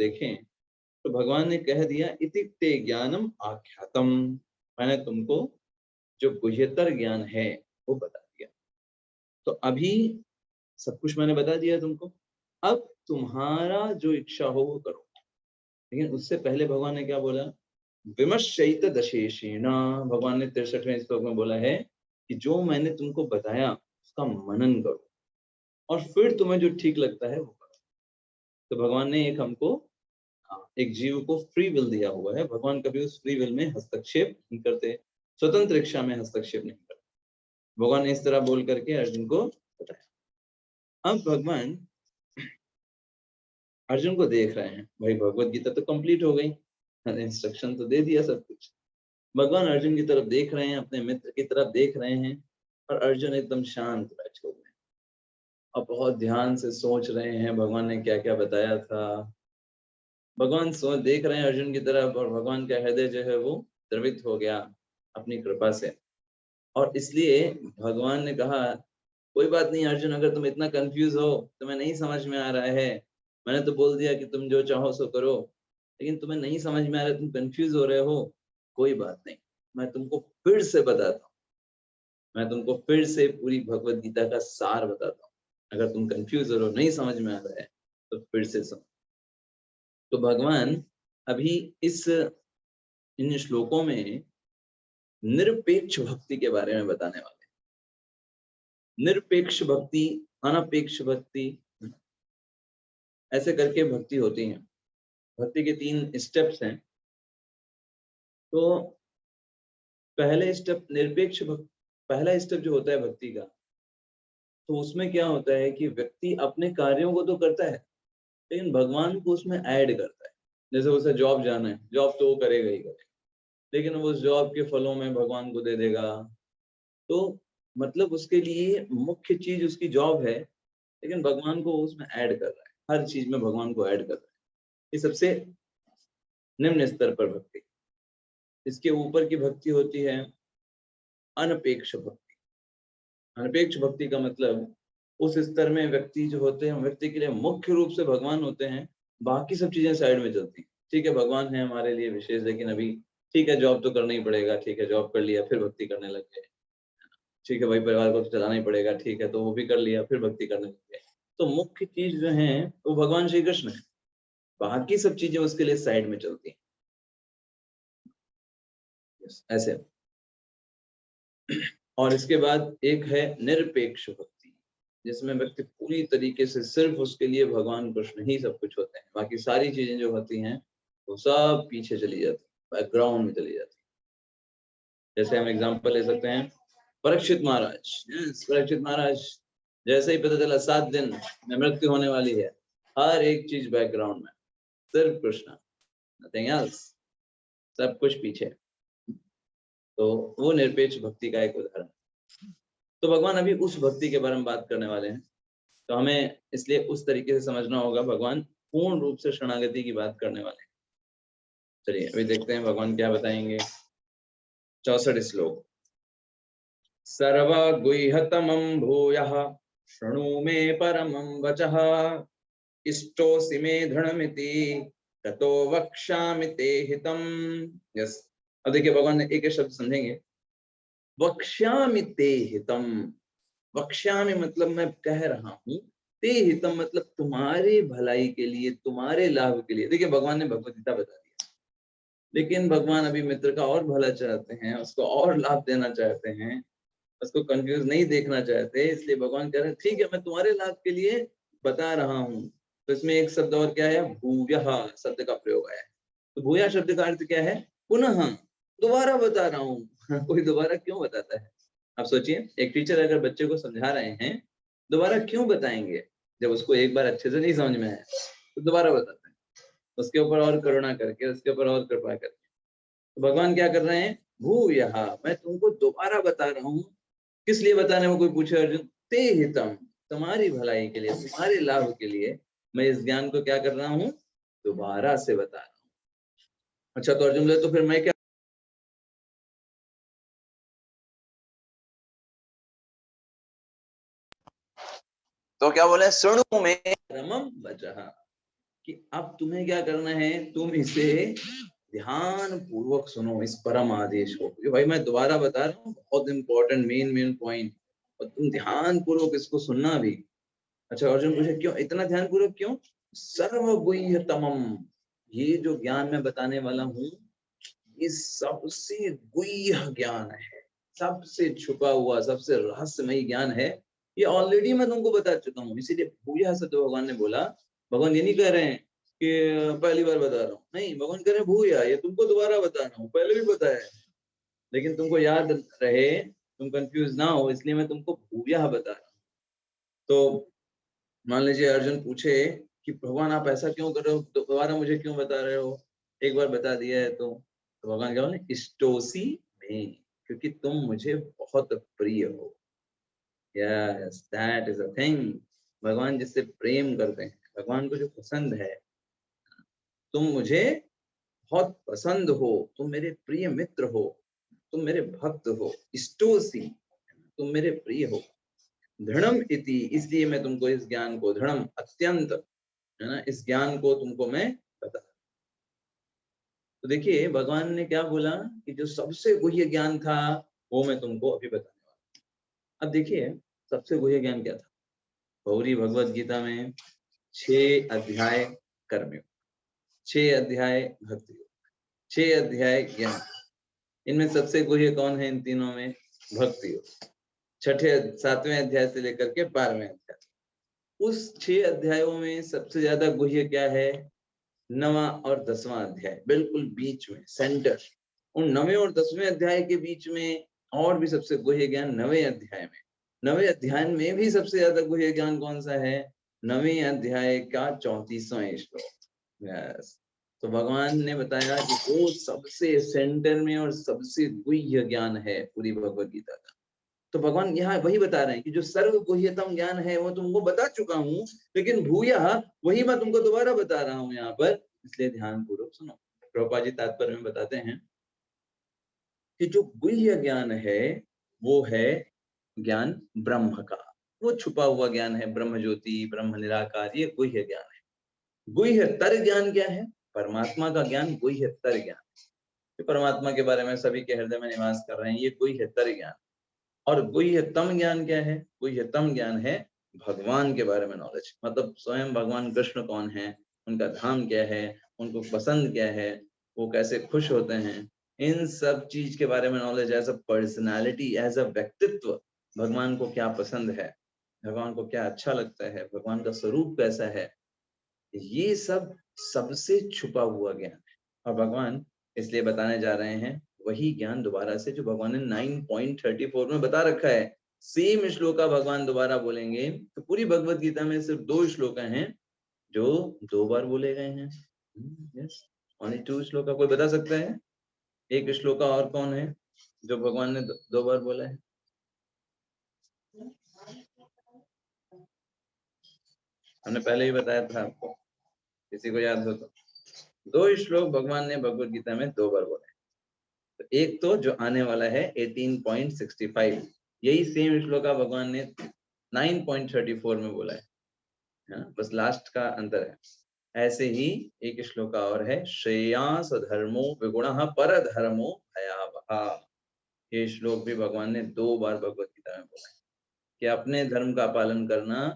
देखें तो भगवान ने कह दिया इति ते ज्ञानम आख्यातम, मैंने तुमको जो गुह्यतर ज्ञान है वो बता दिया। तो अभी सब कुछ मैंने बता दिया तुमको, अब तुम्हारा जो इच्छा हो वो करो। लेकिन उससे पहले भगवान ने क्या बोला, विमर्शयित दशेषेण, भगवान ने 63वें श्लोक में बोला है कि जो मैंने तुमको बताया उसका मनन करो और फिर तुम्हें जो ठीक लगता है वो करो। तो भगवान ने एक हमको एक जीव को फ्री विल दिया हुआ है, भगवान कभी उस फ्री विल में हस्तक्षेप नहीं करते, स्वतंत्र इच्छा में हस्तक्षेप नहीं करते। भगवान ने इस तरह बोल करके अर्जुन को बताया। अब भगवान अर्जुन को देख रहे हैं, भाई भगवत गीता तो कंप्लीट हो गई, इंस्ट्रक्शन तो दे दिया सब कुछ। भगवान अर्जुन की तरफ देख रहे हैं, अपने मित्र की तरफ देख रहे हैं, और अर्जुन एकदम शांत बैठे हुए हैं और बहुत ध्यान से सोच रहे हैं भगवान ने क्या क्या बताया था। भगवान देख रहे हैं अर्जुन की तरफ, और भगवान का हृदय जो है वो द्रवित हो गया अपनी कृपा से। और इसलिए भगवान ने कहा, कोई बात नहीं अर्जुन, अगर तुम इतना कंफ्यूज हो, तुम्हें नहीं समझ में आ रहा है, मैंने तो बोल दिया कि तुम जो चाहो सो करो, लेकिन तुम्हें नहीं समझ में आ रहा है, तुम कंफ्यूज हो रहे हो, कोई बात नहीं, मैं तुमको फिर से बताता हूँ, मैं तुमको फिर से पूरी भगवत गीता का सार बताता हूँ। अगर तुम कंफ्यूज हो रहे हो, नहीं समझ में आ रहा है, तो फिर से सुनो। तो भगवान अभी इन श्लोकों में निरपेक्ष भक्ति के बारे में बताने वाले हैं। निरपेक्ष भक्ति, अनपेक्ष भक्ति, ऐसे करके भक्ति होती है। भक्ति के 3 स्टेप्स हैं। तो पहले स्टेप निरपेक्ष भक्ति, पहला स्टेप जो होता है भक्ति का, तो उसमें क्या होता है कि व्यक्ति अपने कार्यों को तो करता है, लेकिन भगवान को उसमें ऐड करता है। जैसे उसे जॉब जाना है, जॉब तो वो करेगा ही करेगा, लेकिन वो उस जॉब के फलों में भगवान को दे देगा। तो मतलब उसके लिए मुख्य चीज उसकी जॉब है, लेकिन भगवान को उसमें ऐड कर रहा है, हर चीज में भगवान को ऐड कर रहा है। ये सबसे निम्न स्तर पर भक्ति। इसके ऊपर की भक्ति होती है अनपेक्ष भक्ति। अनपेक्ष भक्ति का मतलब उस स्तर में व्यक्ति जो होते हैं, व्यक्ति के लिए मुख्य रूप से भगवान होते हैं, बाकी सब चीजें साइड में चलती हैं। ठीक है, भगवान है हमारे लिए विशेष, लेकिन अभी ठीक है जॉब तो करना ही पड़ेगा, ठीक है जॉब कर लिया फिर भक्ति करने लग गए, ठीक है भाई परिवार को तो चलाना ही पड़ेगा, ठीक है तो वो भी कर लिया फिर भक्ति करने लग गए। तो मुख्य चीज जो है वो भगवान श्री कृष्ण है, बाकी सब चीजें उसके लिए साइड में चलती हैं। ऐसे। और इसके बाद एक है निरपेक्ष भक्ति, जिसमें व्यक्ति पूरी तरीके से सिर्फ उसके लिए भगवान कृष्ण ही सब कुछ होते हैं, बाकी सारी चीजें जो होती हैं वो सब पीछे चली जाती, बैकग्राउंड में चली जाती। जैसे हम एग्जांपल ले सकते हैं परीक्षित महाराज। परीक्षित महाराज जैसे ही पता चला 7 दिन में मृत्यु होने वाली है, हर एक चीज बैकग्राउंड में, सिर्फ कृष्ण, नथिंग एल्स, सब कुछ पीछे। तो वो निरपेक्ष भक्ति का एक उदाहरण। तो भगवान अभी उस भक्ति के बारे में बात करने वाले हैं, तो हमें इसलिए उस तरीके से समझना होगा, भगवान पूर्ण रूप से शरणागति की बात करने वाले हैं। चलिए अभी देखते हैं भगवान क्या बताएंगे। 64 श्लोक। सर्वगुह्यतमं भूयः शृणु मे परमं वचः, इष्टोऽसि मे दृढमिति ततो वक्ष्यामि ते हितम्। यस, अब देखिए भगवान ने एक शब्द समझेंगे, वक्ष्यामि ते हितम्। वक्ष्यामि मतलब मैं कह रहा हूँ, ते हितम मतलब तुम्हारे भलाई के लिए, तुम्हारे लाभ के लिए। देखिए भगवान ने भगवत गीता बता दिया, लेकिन भगवान अभी मित्र का और भला चाहते हैं, उसको और लाभ देना चाहते हैं, उसको कंफ्यूज नहीं देखना चाहते, इसलिए भगवान कह रहे हैं ठीक है मैं तुम्हारे लाभ के लिए बता रहा हूँ। तो इसमें एक शब्द और क्या है, भूयः शब्द का प्रयोग आया है। तो भूया शब्द का अर्थ क्या है, पुनः, दोबारा बता रहा हूँ। कोई दोबारा क्यों बताता है? आप सोचिए, एक टीचर अगर बच्चे को समझा रहे हैं, दोबारा क्यों बताएंगे? जब उसको एक बार अच्छे से नहीं समझ में आया तो दोबारा बताते हैं, उसके ऊपर और करुणा करके, उसके ऊपर और कृपा करके। तो भगवान क्या कर रहे हैं, भूयः मैं तुमको दोबारा बता रहा हूँ। किस लिए बताने में, कोई पूछे अर्जुन, ते हितम तुम्हारी भलाई के लिए, तुम्हारे लाभ के लिए मैं इस ज्ञान को क्या कर रहा हूँ, दोबारा से बता रहा हूँ। अच्छा तो अर्जुन बोले तो फिर मैं क्या, तो क्या बोले, शृणु में परमं वचः, कि अब तुम्हें क्या करना है, तुम इसे ध्यान पूर्वक सुनो, इस परम आदेश को। ये भाई मैं दोबारा बता रहा हूँ, बहुत इंपॉर्टेंट मेन पॉइंट, और तुम ध्यान पूर्वक इसको सुनना भी। अच्छा, अर्जुन पूछे क्यों इतना ध्यान पूर्वक क्यों? सर्वगुह्यतमम, ये जो ज्ञान मैं बताने वाला हूँ, ये सबसे गुह्य ज्ञान है, सबसे छुपा हुआ, सबसे रहस्यमयी ज्ञान है। ये ऑलरेडी मैं तुमको बता चुका हूँ, इसीलिए भूया से तो भगवान ने बोला। भगवान ये नहीं कह रहे हैं कि पहली बार बता रहा हूँ, नहीं, भगवान कह रहे हैं भूया, ये तुमको दोबारा बता रहा हूँ, पहले भी बताया है, लेकिन तुमको याद रहे, तुम कंफ्यूज ना हो, इसलिए मैं तुमको भूया बता रहा हूँ। तो मान लीजिए अर्जुन पूछे कि भगवान आप ऐसा क्यों कर रहे हो, दोबारा मुझे क्यों बता रहे हो, एक बार बता दिया है तो भगवान क्या बोले, इष्टोसी में, क्योंकि तुम मुझे बहुत प्रिय हो। Yes, that is a thing. भगवान जिससे प्रेम करते हैं, भगवान को जो पसंद है, तुम मुझे बहुत पसंद हो, तुम मेरे प्रिय मित्र हो, तुम मेरे भक्त हो, इष्टोसी, तुम मेरे प्रिय हो। दृढ़म इति, इसलिए मैं तुमको इस ज्ञान को, दृढ़म अत्यंत, है ना, इस ज्ञान को तुमको मैं बता। तो देखिए भगवान ने क्या बोला कि जो सबसे गुह्य ज्ञान था वो मैं तुमको अभी बताने वाला। अब देखिए सबसे गुह्य ज्ञान क्या था। गौरी भगवत गीता में 6 अध्याय कर्मयोग, 6 अध्याय भक्ति योग, 6 अध्याय ज्ञान। इनमें सबसे गुह्य कौन है इन तीनों में? भक्ति योग। 7वें अध्याय से लेकर के 12वें अध्याय, उस 6 अध्यायों में सबसे ज्यादा गुह्य क्या है? 9वां और 10वां अध्याय, बिल्कुल बीच में, सेंटर। उन 9वें और 10वें अध्याय के बीच में और भी सबसे गुह्य ज्ञान 9वें अध्याय में। 9वें अध्याय में भी सबसे ज्यादा गुह्य ज्ञान कौन सा है? 9वें अध्याय का 34वां श्लोक। यस, तो भगवान ने बताया कि वो सबसे सेंटर में और सबसे गुह्य ज्ञान है पूरी भगवत गीता का। तो भगवान यहाँ वही बता रहे हैं कि जो सर्व गुह्यतम ज्ञान है वो तुमको बता चुका हूँ, लेकिन भूया वही मैं तुमको दोबारा बता रहा हूँ यहाँ पर, इसलिए ध्यान पूर्वक सुनो। प्रभुपाद जी तात्पर्य में बताते हैं कि जो गुह्य ज्ञान है वो है ज्ञान ब्रह्म का, वो छुपा हुआ ज्ञान है, ब्रह्म ज्योति, ब्रह्म निराकार, ये गुह्य ज्ञान है। गुह्यतर ज्ञान क्या है? परमात्मा का ज्ञान गुह्यतर ज्ञान, जो परमात्मा के बारे में सभी के हृदय में निवास कर रहे हैं, ये गुह्यतर ज्ञान। और गुह्यतम ज्ञान क्या है? गुह्यतम ज्ञान है भगवान के बारे में नॉलेज, मतलब स्वयं भगवान कृष्ण कौन है, उनका धाम क्या है, उनको पसंद क्या है, वो कैसे खुश होते हैं, इन सब चीज के बारे में knowledge. As a personality, as a व्यक्तित्व, भगवान को क्या पसंद है, भगवान को क्या अच्छा लगता है, भगवान का स्वरूप कैसा है, ये सब सबसे छुपा हुआ ज्ञान है। और भगवान इसलिए बताने जा रहे हैं वही ज्ञान दोबारा से, जो भगवान ने 9.34 में बता रखा है। सेम श्लोका भगवान दोबारा बोलेंगे, तो पूरी भगवत गीता में सिर्फ 2 श्लोक हैं जो 2 बार बोले गए हैं। Yes, only 2 shloka. कोई बता सकता है एक श्लोका और कौन है जो भगवान ने 2 बार बोला है? हमने पहले ही बताया था आपको, किसी को याद हो तो। 2 श्लोक भगवान ने भगवत गीता में 2 बार बोले। तो एक तो जो आने वाला है 18.65, यही सेम श्लोका भगवान ने 9.34 में बोला है। हाँ, बस लास्ट का अंतर है। ऐसे ही एक श्लोका और है, श्रेयांस धर्मो विगुणः पर धर्मो भयावहा। ये श्लोक भी भगवान ने 2 बार भगवत गीता में बोला है कि अपने धर्म का पालन करना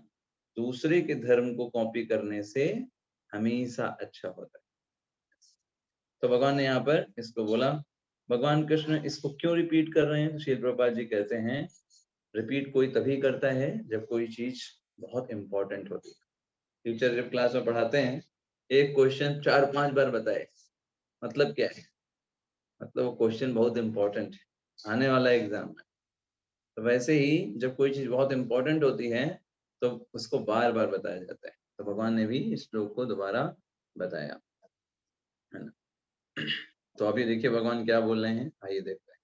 दूसरे के धर्म को कॉपी करने से हमेशा अच्छा होता है। तो भगवान ने यहाँ पर इसको बोला। भगवान कृष्ण इसको क्यों रिपीट कर रहे हैं? तो श्रील प्रभुपाद जी कहते हैं, रिपीट कोई तभी करता है जब कोई चीज बहुत इंपॉर्टेंट होती है। टीचर जब क्लास में पढ़ाते हैं, एक क्वेश्चन 4-5 बार बताए, मतलब क्या है? मतलब वो क्वेश्चन बहुत इंपॉर्टेंट है, आने वाला एग्जाम में। तो वैसे ही जब कोई चीज बहुत इंपॉर्टेंट होती है तो उसको बार बार बताया जाता है। तो भगवान ने भी इस श्लोक को दोबारा बताया, है ना। तो अभी देखिए भगवान क्या बोल रहे हैं, आइए देखते हैं।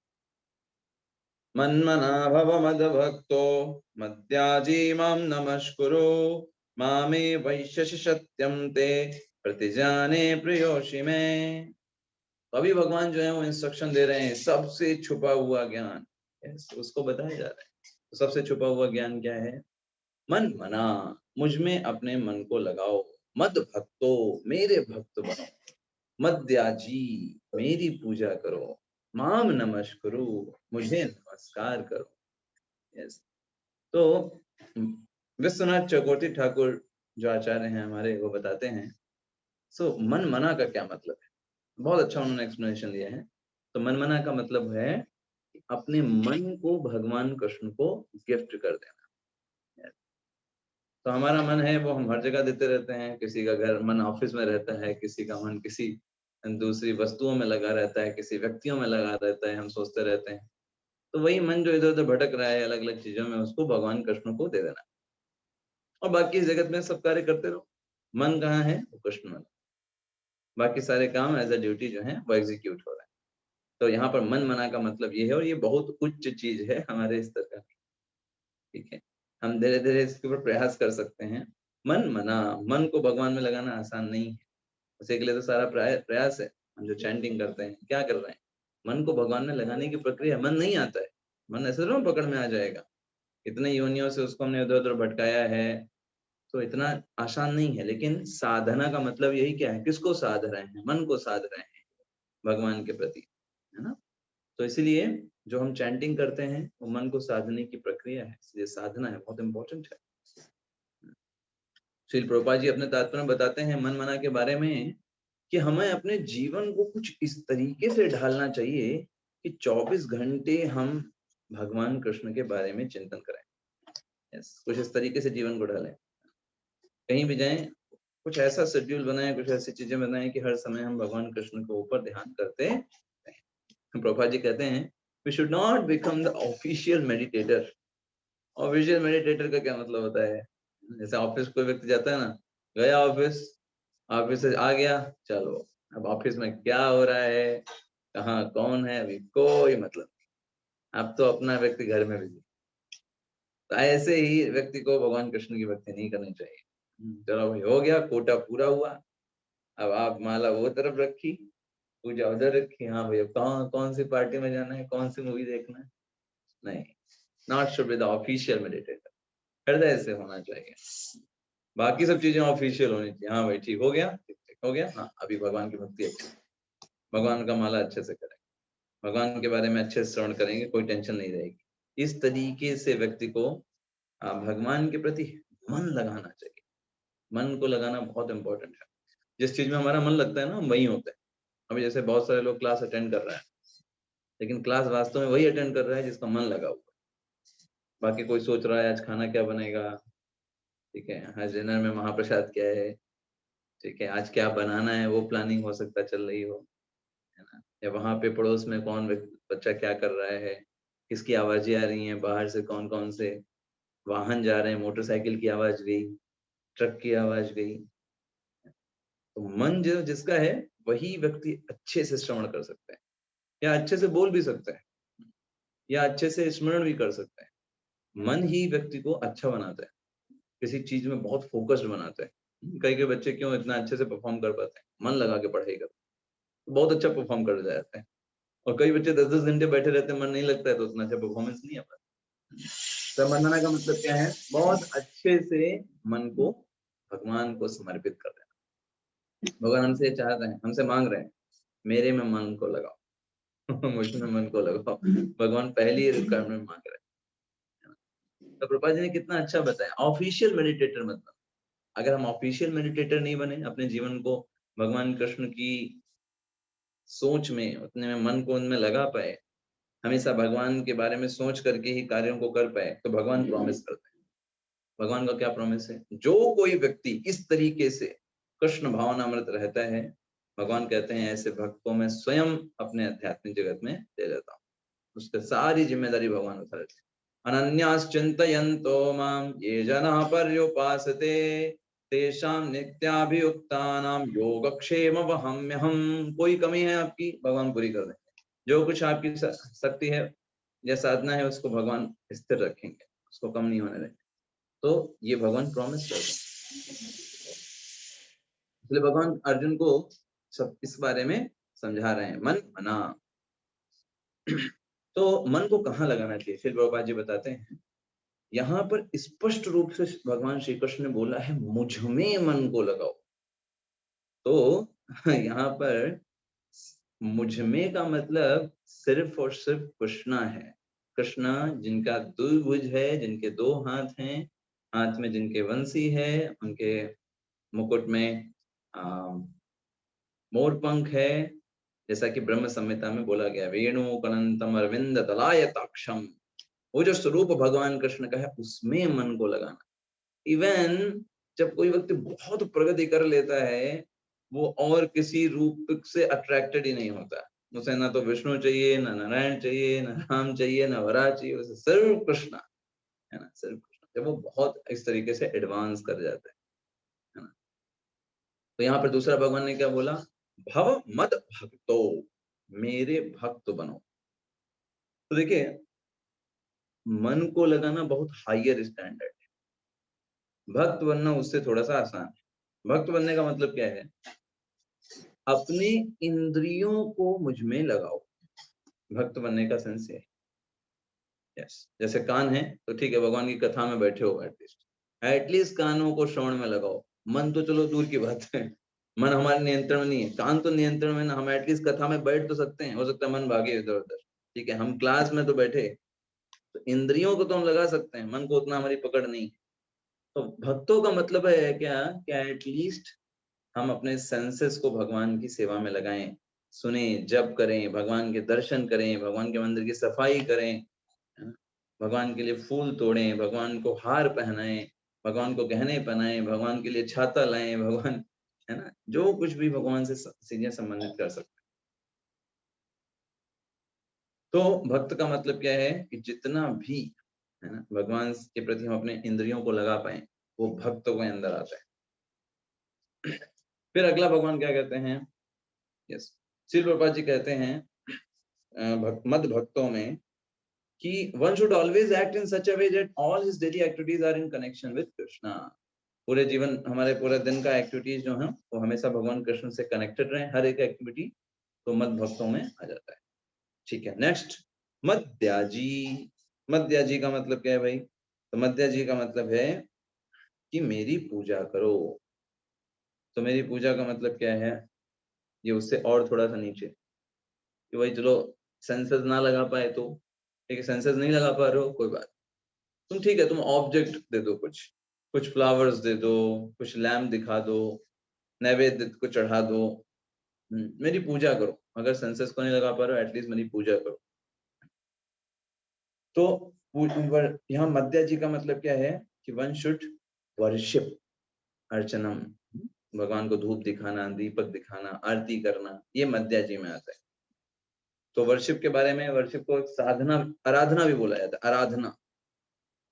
मन्मना भव मदभक्तो मद्याजी मां नमस्कुरु, मामे वैश्यसि सत्यम ते प्रतिजाने प्रियोषि में। तो अभी भगवान जो है वो इंस्ट्रक्शन दे रहे हैं, सबसे छुपा हुआ ज्ञान उसको बताया जा रहा है। तो सबसे छुपा हुआ ज्ञान क्या है? मन मना, मुझ में अपने मन को लगाओ। मद भक्तो, मेरे भक्त बनो, मद्याजी, मेरी पूजा करो, माम नमस्कुरु, मुझे नमस्कार करो। यस, तो विश्वनाथ चकोटी ठाकुर जो आचार्य हैं हमारे, वो बताते हैं, सो मन मना का क्या मतलब है। बहुत अच्छा उन्होंने एक्सप्लेनेशन दिया है। तो मन मना का मतलब है अपने मन को भगवान कृष्ण को गिफ्ट कर देना। तो हमारा मन है वो हम हर जगह देते रहते हैं। किसी का घर मन ऑफिस में रहता है, किसी का मन किसी दूसरी वस्तुओं में लगा रहता है, किसी व्यक्तियों में लगा रहता है, हम सोचते रहते हैं। तो वही मन जो इधर उधर भटक रहा है अलग अलग चीजों में, उसको भगवान कृष्ण को दे देना और बाकी इस जगत में सब कार्य करते रहो। मन कहाँ है? वो कृष्ण मन। बाकी सारे काम एज अ ड्यूटी जो है वो एग्जीक्यूट हो रहा है। तो यहाँ पर मन मना का मतलब ये है, और ये बहुत उच्च चीज है हमारे स्तर का। ठीक है, हम धीरे धीरे इसके ऊपर प्रयास कर सकते हैं। मन मना, मन को भगवान में लगाना आसान नहीं है। उसी के लिए तो सारा प्रयास है। हम जो चैंटिंग करते हैं, क्या कर रहे हैं? मन को भगवान में लगाने की प्रक्रिया। मन नहीं आता है, मन ऐसे थोड़ा पकड़ में आ जाएगा। इतने योनियों से उसको हमने इधर उधर भटकाया है, तो इतना आसान नहीं है। लेकिन साधना का मतलब यही क्या है? किसको साध रहे हैं? मन को साध रहे हैं भगवान के प्रति, है ना। तो इसीलिए जो हम चैंटिंग करते हैं वो मन को साधने की प्रक्रिया है, इसलिए साधना है, बहुत इंपॉर्टेंट है। श्रील प्रभुपाद जी अपने तात्पर्य में बताते हैं मन मना के बारे में कि हमें अपने जीवन को कुछ इस तरीके से ढालना चाहिए कि 24 घंटे हम भगवान कृष्ण के बारे में चिंतन करें। यस, कुछ इस तरीके से जीवन को ढालें। कहीं भी जाएं, कुछ ऐसा शेड्यूल बनाएं, कुछ ऐसी चीजें बनाएं कि हर समय हम भगवान कृष्ण के ऊपर ध्यान करते रहें। प्रभुपाद जी कहते हैं, we should not become the official meditator. Official meditator का क्या मतलब होता है? जैसे ऑफिस कोई व्यक्ति जाता है ना, गया ऑफिस, ऑफिस से आ गया, चलो अब ऑफिस में क्या हो रहा है, कहाँ कौन है, अभी कोई मतलब नहीं। अब तो अपना व्यक्ति घर में बिजी। तो ऐसे ही व्यक्ति को भगवान कृष्ण की भक्ति नहीं करनी चाहिए। चलो भाई हो गया, कोटा पूरा हुआ, अब आप माला वो तरफ रखी, पूजा उधर रखी, हाँ भैया कौन कौन सी पार्टी में जाना है, कौन सी मूवी देखना है। नहीं, not should be the official meditator. हृदय से होना चाहिए। बाकी सब चीजें ऑफिशियल होनी चाहिए। हाँ भाई ठीक हो गया, ठीक ठीक हो गया, हाँ अभी भगवान की भक्ति अच्छी, भगवान का माला अच्छे से करें, भगवान के बारे में अच्छे से श्रवण करेंगे, कोई टेंशन नहीं रहेगी। इस तरीके से व्यक्ति को भगवान के प्रति मन लगाना चाहिए। मन को लगाना बहुत इंपॉर्टेंट है। जिस चीज में हमारा मन लगता है ना, हम वही होते हैं। अभी जैसे बहुत सारे लोग क्लास अटेंड कर रहे हैं, लेकिन क्लास वास्तव में वही अटेंड कर रहा है जिसका मन लगा हुआ है। बाकी कोई सोच रहा है आज खाना क्या बनेगा, ठीक है, आज डिनर में महाप्रसाद क्या है, ठीक है, आज क्या बनाना है, वो प्लानिंग हो सकता चल रही हो, है ना। या वहां पे पड़ोस में कौन बच्चा क्या कर रहा है, किसकी आवाजें आ रही हैं बाहर से, कौन कौन से वाहन जा रहे हैं, मोटरसाइकिल की आवाज गई, ट्रक की आवाज गई। तो मन जो जिसका है वही व्यक्ति अच्छे से श्रवण कर सकता है, या अच्छे से बोल भी सकता है, या अच्छे से स्मरण भी कर सकता है। मन ही व्यक्ति को अच्छा बनाता है, किसी चीज में बहुत फोकस्ड बनाता है। कई कई बच्चे क्यों इतना अच्छे से परफॉर्म कर पाते हैं? मन लगा के पढ़ाई करते हैं, बहुत अच्छा परफॉर्म कर जाते हैं। और कई बच्चे 10-10 घंटे बैठे रहते हैं, मन नहीं लगता है, तो उतना अच्छा परफॉर्मेंस नहीं आ पाता। तो मनना का मतलब क्या है? बहुत अच्छे से मन को भगवान को समर्पित कर देना। भगवान हमसे चाहते हैं, हमसे मांग रहे हैं, मेरे में मन को लगाओ मुझ में मन को लगाओ। भगवान पहली रिक्वायरमेंट मांग रहे हैं। तो प्रभुपाद जी ने कितना अच्छा बताया, ऑफिशियल मेडिटेटर मतलब। अगर हम ऑफिशियल मेडिटेटर नहीं बने, अपने जीवन को भगवान कृष्ण की सोच में, उतने में मन को उनमें लगा पाए, हमेशा भगवान के बारे में सोच करके ही कार्यों को कर पाए, तो भगवान प्रॉमिस करते हैं। भगवान का क्या प्रॉमिस है? जो कोई व्यक्ति इस तरीके से कृष्ण भावनामृत रहता है, भगवान कहते हैं ऐसे भक्त को मैं स्वयं अपने आध्यात्मिक जगत में ले लेता हूँ। उसका सारी जिम्मेदारी भगवान उठा लेते हैं। अनन्याश्चिन्तयन्तो माम ये जनाः पर्युपासते तेषां नित्याभियुक्तानां योगक्षेम वहाम्यहम्। कोई कमी है आपकी, भगवान पूरी कर देंगे। जो कुछ आपकी शक्ति है या साधना है, उसको भगवान स्थिर रखेंगे, उसको कम नहीं होने देंगे। तो ये भगवान प्रॉमिस करते हैं। इसलिए भगवान अर्जुन को सब इस बारे में समझा रहे हैं, मन मना। तो मन को कहाँ लगाना चाहिए? फिर प्रभुपाद जी बताते हैं, यहाँ पर स्पष्ट रूप से भगवान श्री कृष्ण ने बोला है, मुझ में मन को लगाओ। तो यहाँ पर मुझ में का मतलब सिर्फ और सिर्फ कृष्णा है। कृष्णा जिनका द्विभुज है, जिनके दो हाथ हैं, हाथ में जिनके वंशी है, उनके मुकुट में मोर पंख है, जैसा कि ब्रह्म संहिता में बोला गया, वेणु कनंतम अरविंद दलायताक्षम। वो जो स्वरूप भगवान कृष्ण का है उसमें मन को लगाना। इवन जब कोई व्यक्ति बहुत प्रगति कर लेता है, वो और किसी रूप से अट्रैक्टेड ही नहीं होता। उसे ना तो विष्णु चाहिए, ना नारायण चाहिए, ना राम चाहिए, ना वराह चाहिए, उसे सिर्फ कृष्ण, है ना, सिर्फ कृष्ण। जब वो बहुत इस तरीके से एडवांस कर जाता है ना। तो यहाँ पर दूसरा भगवान ने क्या बोला, भव मद भक्तो, मेरे भक्त बनो। तो देखिए, मन को लगाना बहुत हायर स्टैंडर्ड है, भक्त बनना उससे थोड़ा सा आसान है। भक्त बनने का मतलब क्या है, अपने इंद्रियों को मुझ में लगाओ, भक्त बनने का सेंस है। यस, जैसे कान है तो ठीक है, भगवान की कथा में बैठे हो, एटलीस्ट कानों को श्रवण में लगाओ। मन तो चलो दूर की बात है, मन हमारे नियंत्रण में नहीं है, कान तो नियंत्रण में ना, हम एटलीस्ट कथा में बैठ तो सकते हैं, हो सकता है मन भागे इधर उधर, ठीक है, हम क्लास में तो बैठे, तो इंद्रियों को तो हम लगा सकते हैं, मन को उतना हमारी पकड़ नहीं। तो भक्तों का मतलब है क्या, क्या एटलीस्ट हम अपने सेंसेस को भगवान की सेवा में लगाएं, सुने, जप करें, भगवान के दर्शन करें, भगवान के मंदिर की सफाई करें, है ना? भगवान के लिए फूल तोड़ें, भगवान को हार पहनाएं, भगवान को गहने पहनाएं, भगवान के लिए छाता लाएं, भगवान, है ना, जो कुछ भी भगवान से चीजें संबंधित कर सकते हैं। तो भक्त का मतलब क्या है कि जितना भी, है ना, भगवान के प्रति हम अपने इंद्रियों को लगा पाए, वो भक्त के अंदर आता है। फिर अगला भगवान क्या कहते हैं, यस, श्रील प्रभुपाद जी कहते हैं मद भक्तों में कि one should always act in such a way that all his daily activities are in connection with Krishna। पूरे जीवन, हमारे पूरे दिन का एक्टिविटीज जो है वो हमेशा भगवान कृष्ण से कनेक्टेड रहे, हर एक एक्टिविटी, तो मद भक्तों में आ जाता है। ठीक है, नेक्स्ट, मद्याजी। मद्याजी का मतलब क्या है भाई, तो मद्याजी का मतलब है कि मेरी पूजा करो। तो मेरी पूजा का मतलब क्या है, ये उससे और थोड़ा सा नीचे, कि भाई चलो सेंसेस ना लगा पाए तो ठीक है, सेंसेस नहीं लगा पा रहे हो कोई बात, तुम ठीक है, तुम ऑब्जेक्ट दे दो, कुछ कुछ फ्लावर्स दे दो, कुछ लैम्प दिखा दो, नैवेद्य को चढ़ा दो, मेरी पूजा करो। अगर सेंसेस को नहीं लगा पा रहे हो, एटलीस्ट मेरी पूजा करो। तो यहाँ मध्य जी का मतलब क्या है कि वन शुड वर्शिप, अर्चनम, भगवान को धूप दिखाना, दीपक दिखाना, आरती करना, ये मध्य जी में आता है। तो वर्शिप के बारे में, वर्शिप को साधना, आराधना भी बोला जाता है। आराधना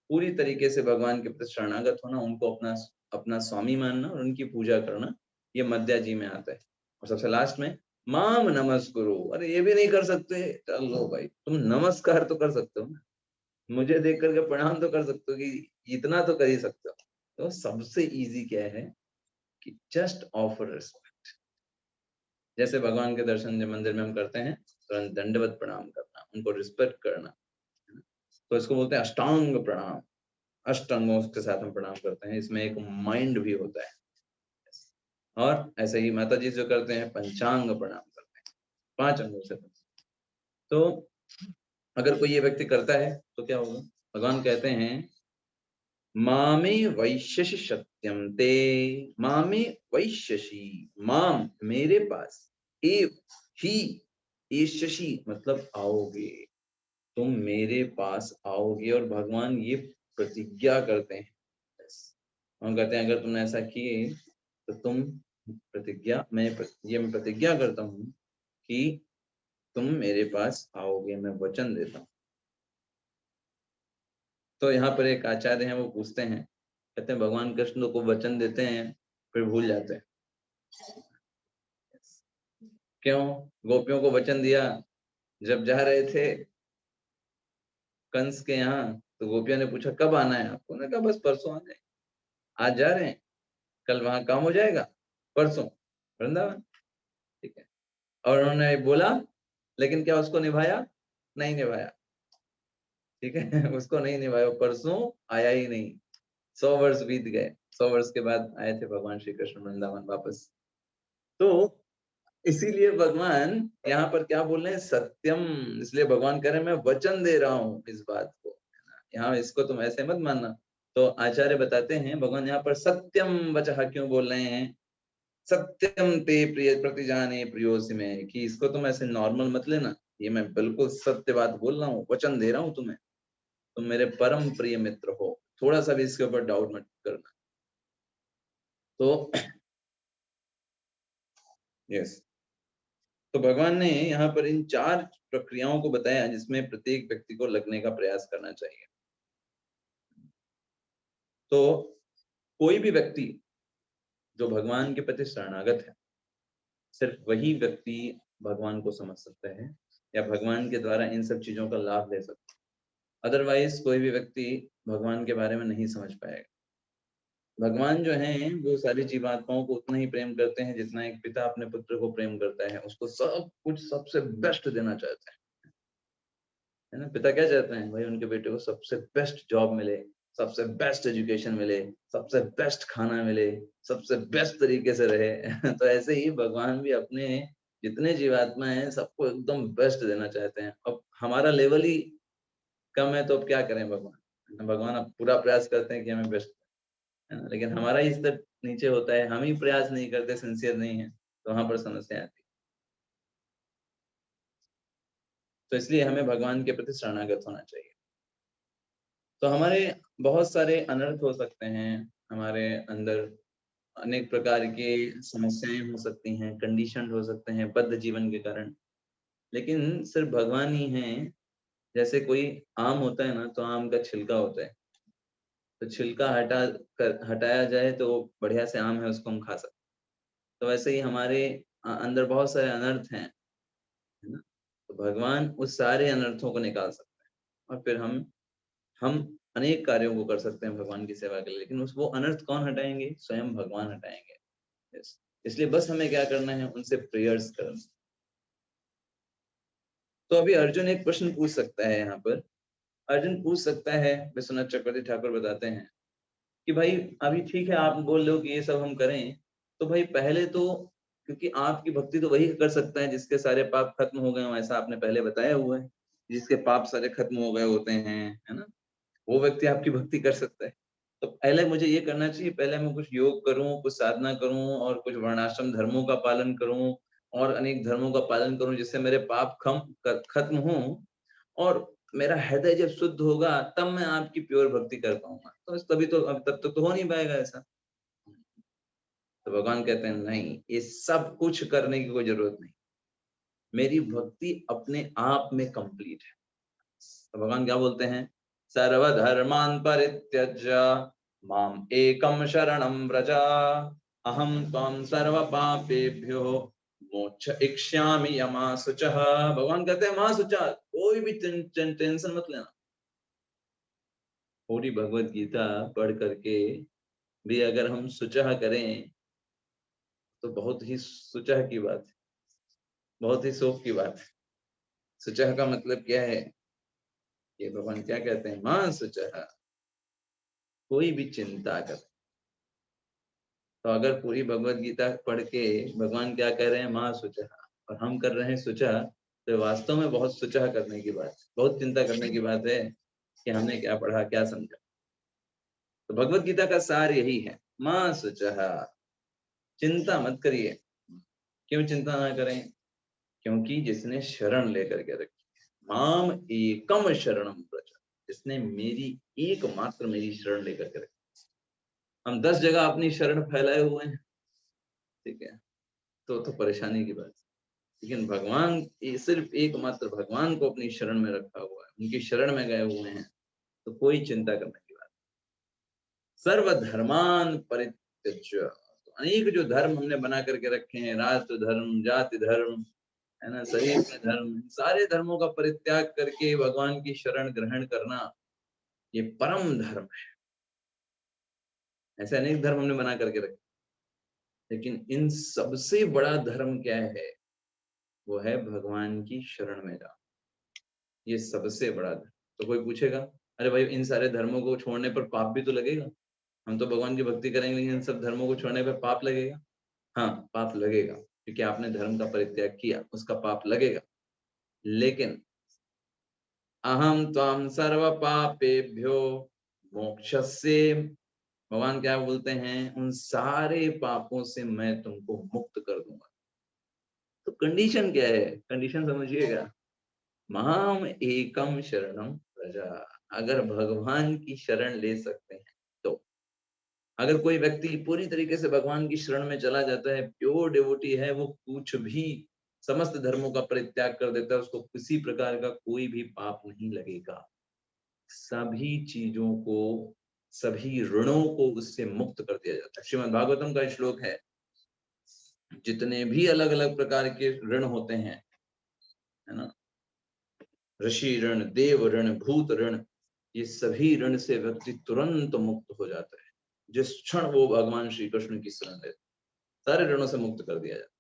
पूरी तरीके से भगवान के प्रति शरणागत होना, उनको अपना अपना स्वामी मानना और उनकी पूजा करना, ये मध्य जी में आता है। और सबसे लास्ट में माम नमस्कुरु। अरे ये भी नहीं कर सकते, चलो भाई, तुम नमस्कार तो कर सकते हो ना, मुझे देख करके प्रणाम तो कर सकते हो, कि इतना तो कर ही सकते हो। तो सबसे इजी क्या है कि जस्ट ऑफर रिस्पेक्ट। जैसे भगवान के दर्शन जब मंदिर में हम करते हैं, तुरंत दंडवत प्रणाम करना, उनको रिस्पेक्ट करना, तो इसको बोलते हैं अष्टांग प्रणाम। अष्टांगों के साथ हम प्रणाम करते हैं, इसमें एक माइंड भी होता है। और ऐसे ही माता जी जो करते हैं, पंचांग प्रणाम करते हैं, 5 अंगों से। तो अगर कोई ये व्यक्ति करता है तो क्या होगा, भगवान कहते हैं मामे वैश्यसि सत्यम ते, मामे वैश्यसि, माम मेरे पास, एव ही, एष्यसि मतलब आओगे, तुम मेरे पास आओगे। और भगवान ये प्रतिज्ञा करते हैं, हम कहते हैं अगर तुमने ऐसा किए तो तुम प्रतिज्ञा, मैं प्रतिज्ञा करता हूँ कि तुम मेरे पास आओगे, मैं वचन देता हूँ। तो यहाँ पर एक आचार्य हैं, वो पूछते हैं, कहते हैं भगवान कृष्ण को वचन देते हैं फिर भूल जाते हैं, क्यों? गोपियों को वचन दिया, जब जा रहे थे कंस के यहाँ, तो गोपियों ने पूछा कब आना है आपको, उन्होंने कहा बस परसों आ जाए। आज जा रहे हैं, कल वहां काम हो जाएगा, परसों वृंदावन, ठीक है। और उन्होंने बोला, लेकिन क्या उसको निभाया? नहीं निभाया, ठीक है। उसको नहीं निभाया, परसों आया ही नहीं, 100 वर्ष बीत गए। 100 वर्ष के बाद आए थे भगवान श्री कृष्ण वृंदावन वापस। तो इसीलिए भगवान यहाँ पर क्या बोल रहे हैं, सत्यम। इसलिए भगवान कह रहे हैं मैं वचन दे रहा हूँ इस बात को, है ना। यहाँ इसको तुम ऐसे मत मानना। तो आचार्य बताते हैं भगवान यहाँ पर सत्यम वचः क्यों बोल रहे हैं, सत्यम ते प्रिय प्रतिजाने प्रियोसि में, कि इसको तुम ऐसे नॉर्मल मत लेना, ये मैं बिल्कुल सत्य बात बोल रहा हूँ, वचन दे रहा हूँ तुम्हें, तुम मेरे परम प्रिय मित्र हो, थोड़ा सा भी इसके ऊपर डाउट मत करना। तो यस, तो भगवान ने यहाँ पर इन 4 प्रक्रियाओं को बताया जिसमें प्रत्येक व्यक्ति को लगने का प्रयास करना चाहिए। तो कोई भी व्यक्ति जो भगवान के प्रति शरणागत है, सिर्फ वही व्यक्ति भगवान को समझ सकता है या भगवान के द्वारा इन सब चीजों का लाभ ले सकता है। अदरवाइज कोई भी व्यक्ति भगवान के बारे में नहीं समझ पाएगा। भगवान जो हैं वो सारी जीवात्माओं को उतना ही प्रेम करते हैं जितना एक पिता अपने पुत्र को प्रेम करता है, उसको सब कुछ सबसे बेस्ट देना चाहते हैं, है ना। पिता क्या चाहते हैं भाई, उनके बेटे को सबसे बेस्ट जॉब मिले, सबसे बेस्ट एजुकेशन मिले, सबसे बेस्ट खाना मिले, सबसे बेस्ट तरीके से रहे। तो ऐसे ही भगवान भी अपने जितने जीवात्मा हैं सबको एकदम बेस्ट देना चाहते हैं। अब हमारा लेवल ही कम है तो अब क्या करें, भगवान भगवान अब पूरा प्रयास करते हैं कि हमें बेस्ट, है ना, लेकिन हमारा ही स्तर नीचे होता है, हम ही प्रयास नहीं करते, सिंसियर नहीं है, तो वहां पर समस्या आती है। तो इसलिए हमें भगवान के प्रति शरणागत होना चाहिए। तो हमारे बहुत सारे अनर्थ हो सकते हैं, हमारे अंदर अनेक प्रकार की समस्याएं हो सकती हैं, कंडीशन हो सकते हैं बद्ध जीवन के कारण, लेकिन सिर्फ भगवान ही हैं। जैसे कोई आम होता है ना, तो आम का छिलका होता है, तो छिलका हटाया जाए तो बढ़िया से आम है, उसको हम खा सकते हैं। तो वैसे ही हमारे अंदर बहुत सारे अनर्थ हैं, है ना। तो भगवान उस सारे अनर्थों को निकाल सकते हैं और फिर हम अनेक कार्यों को कर सकते हैं भगवान की सेवा के लिए, लेकिन उस वो अनर्थ कौन हटाएंगे, स्वयं भगवान हटाएंगे। यस, इसलिए बस हमें क्या करना है, उनसे प्रेयर्स करना। तो अभी अर्जुन एक प्रश्न पूछ सकता है यहाँ पर। अर्जुन पूछ सकता है, विश्वनाथ चक्रवर्ती ठाकुर बताते हैं कि भाई अभी ठीक है आप बोल रहे हो कि ये सब हम करें, तो भाई पहले तो, क्योंकि आपकी भक्ति तो वही कर सकता है जिसके सारे पाप खत्म हो गए हों, ऐसा आपने पहले बताया हुआ है, जिसके पाप सारे खत्म हो गए होते हैं, है ना, वो व्यक्ति आपकी भक्ति कर सकता है। तो पहले मुझे ये करना चाहिए, पहले मैं कुछ योग करूँ, कुछ साधना करूँ और कुछ वर्णाश्रम धर्मों का पालन करूँ और अनेक धर्मों का पालन करूँ, जिससे मेरे पाप खत्म हों और मेरा हृदय जब शुद्ध होगा तब मैं आपकी प्योर भक्ति कर पाऊँगा। तो तभी तो, अब तब तक तो हो नहीं पाएगा ऐसा। तो भगवान कहते हैं नहीं, ये सब कुछ करने की कोई जरूरत नहीं, मेरी भक्ति अपने आप में कंप्लीट है। तो भगवान क्या बोलते हैं, सर्वधर्मान् परित्यज्य माम एकम शरणं व्रज, अहम त्वां सर्व पापेभ्यो मोक्ष इक्ष्यामि यमा शुचः। भगवान कहते हैं मां शुचा, कोई भी टेंशन मत लेना। पूरी भगवत गीता पढ़ करके भी अगर हम शुचः करें तो बहुत ही शुचः की बात है, बहुत ही शोक की बात है। शुचः का मतलब क्या है, ये भगवान क्या कहते हैं, मां शुचः, कोई भी चिंता कर। तो अगर पूरी भगवत गीता पढ़ के भगवान क्या कह रहे हैं, मां शुचः, और हम कर रहे हैं शुचः, तो वास्तव में बहुत शुचः करने की बात, बहुत चिंता करने की बात है कि हमने क्या पढ़ा, क्या समझा। तो भगवत गीता का सार यही है, मां शुचः, चिंता मत करिए। क्यों चिंता ना करें, क्योंकि जिसने शरण लेकर के रखी है, माम एकम शरणम व्रज, जिसने मेरी एकमात्र मेरी शरण लेकर के रखी। हम 10 जगह अपनी शरण फैलाए हुए हैं, ठीक है, तो परेशानी की बात है। लेकिन भगवान, ये सिर्फ एकमात्र भगवान को अपनी शरण में रखा हुआ है, उनकी शरण में गए हुए हैं, तो कोई चिंता करने की बात। सर्वधर्मान परित्यज्य, तो अनेक जो धर्म हमने बना करके रखे हैं, राष्ट्र धर्म, जाति धर्म, है ना, शरीर के धर्म, सारे धर्मों का परित्याग करके भगवान की शरण ग्रहण करना, ये परम धर्म है। ऐसे अनेक धर्म हमने बना करके रखे, लेकिन इन सबसे बड़ा धर्म क्या है, वो है भगवान की शरण में जाना। ये सबसे बड़ा धर्म। तो कोई पूछेगा, अरे भाई इन सारे धर्मों को छोड़ने पर पाप भी तो लगेगा, हम तो भगवान की भक्ति करेंगे लेकिन इन सब धर्मों को छोड़ने पर पाप लगेगा। हाँ, पाप लगेगा, क्योंकि आपने धर्म का परित्याग किया, उसका पाप लगेगा। लेकिन अहम त्वाम सर्व पापेभ्यो मोक्षस्य, भगवान क्या बोलते हैं, उन सारे पापों से मैं तुमको मुक्त कर दूंगा। तो कंडीशन क्या है, कंडीशन समझिएगा, माम एकम शरणम प्रजा, अगर भगवान की शरण ले सकते हैं तो। अगर कोई व्यक्ति पूरी तरीके से भगवान की शरण में चला जाता है, प्योर डिवोटी है, वो कुछ भी समस्त धर्मों का परित्याग कर देता है, उसको किसी प्रकार का कोई भी पाप नहीं लगेगा। सभी चीजों को, सभी ऋणों को उससे मुक्त कर दिया जाता है। श्रीमद् भागवतम का श्लोक है, जितने भी अलग अलग प्रकार के ऋण होते हैं, है ना, ऋषि ऋण, देव ऋण, भूत ऋण, ये सभी ऋण से व्यक्ति तुरंत मुक्त हो जाता है जिस क्षण वो भगवान श्री कृष्ण की शरण लेते, सारे ऋणों से मुक्त कर दिया जाता है।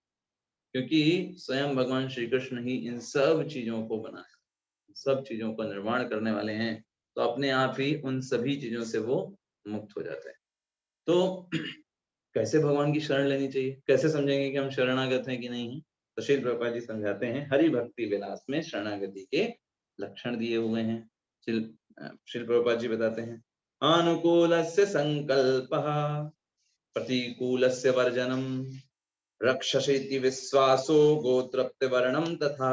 क्योंकि स्वयं भगवान श्री कृष्ण ही इन सब चीजों को बनाया, सब चीजों का निर्माण करने वाले हैं, तो अपने आप ही उन सभी चीजों से वो मुक्त हो जाता है। तो कैसे भगवान की शरण लेनी चाहिए, कैसे समझेंगे कि हम शरणागत हैं कि नहीं है? तो श्रील प्रभुपाद जी समझाते हैं, हरि भक्ति विलास में शरणागति के लक्षण दिए हुए हैं। श्रील प्रभुपाद जी बताते हैं, अनुकूलस्य संकल्पः प्रतिकूलस्य वर्जनम रक्षसीति विश्वासो गोत्रप्त वर्णम तथा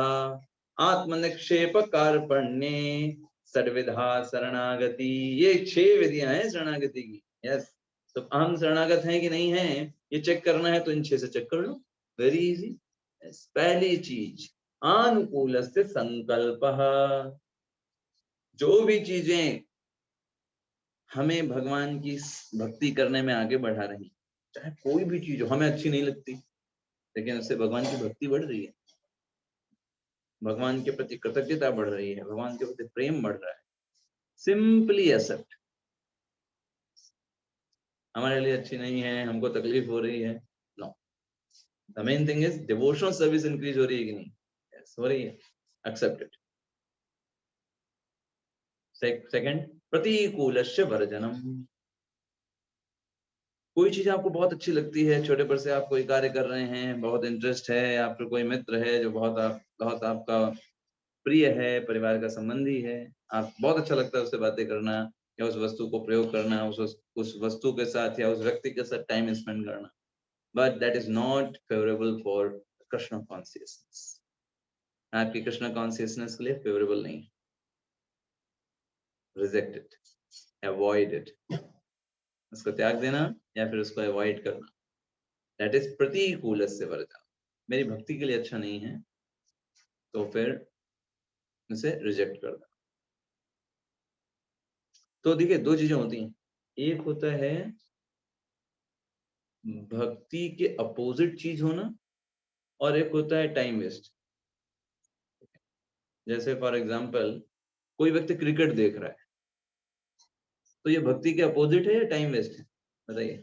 आत्मनिक्षेप कार्पण्ये षड्विधा शरणागति। ये 6 विधियां हैं शरणागति की। यस, तो हम शरणागत हैं कि नहीं हैं, ये चेक करना है तो इन 6 से चेक कर लो, वेरी इजी। पहली चीज, अनुकूल से संकल्प, जो भी चीजें हमें भगवान की भक्ति करने में आगे बढ़ा रही, चाहे कोई भी चीज हो, हमें अच्छी नहीं लगती, लेकिन उससे भगवान की भक्ति बढ़ रही है, भगवान के प्रति कृतज्ञता बढ़ रही है, भगवान के प्रति प्रेम बढ़ रहा है, सिंपली एक्सेप्ट। हमारे लिए अच्छी नहीं है, हमको तकलीफ हो रही है, no, the main thing is devotional service increase हो रही है कि नहीं? यस, हो रही है, एक्सेप्ट इट। सेकंड, प्रतिकूलस्य वर्जनम। कोई चीज आपको बहुत अच्छी लगती है, छोटे पर से आप कोई कार्य कर रहे हैं, बहुत इंटरेस्ट है, या फिर कोई मित्र है जो बहुत आपका प्रिय है, परिवार का संबंधी है, आप बहुत अच्छा लगता है उससे बातें करना, या उस वस्तु को प्रयोग करना, उस वस्तु के साथ या उस व्यक्ति के साथ टाइम स्पेंड करना, but that is not favourable for Krishna consciousness. आपकी कृष्ण कॉन्शियसनेस के लिए फेवरेबल नहीं, रिजेक्ट इट, अवॉइड इट, उसको त्याग देना या फिर उसको अवॉइड करना, दैट इज प्रतिकूलस्य वर्जनम। मेरी भक्ति के लिए अच्छा नहीं है तो फिर उसे रिजेक्ट कर देना। तो देखिए, 2 चीजें होती हैं, एक होता है भक्ति के अपोजिट चीज होना, और एक होता है टाइम वेस्ट। जैसे फॉर एग्जांपल, कोई व्यक्ति क्रिकेट देख रहा है, तो ये भक्ति के अपोजिट है या टाइम वेस्ट है, बताइए?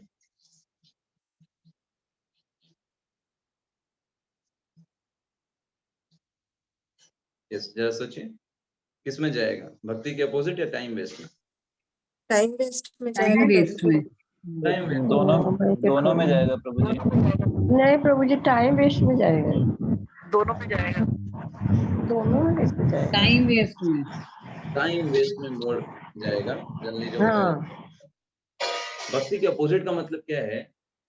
यस, जरा सोचिए, किस में जाएगा, भक्ति के अपोजिट या टाइम वेस्ट में? टाइम वेस्ट में टाइम जाएगा वेस्ट में, टाइम वेस्ट। दोनों में जाएगा प्रभु जी। नहीं प्रभु जी, टाइम वेस्ट में जाएगा, दोनों में जाएगा, दोनों में किसमें जाएगा? टाइम वेस्ट में, टाइम वेस्ट में मोड़ जाएगा जनरली जो होता है। हाँ, भक्ति के अपोजिट का मतलब क्या है,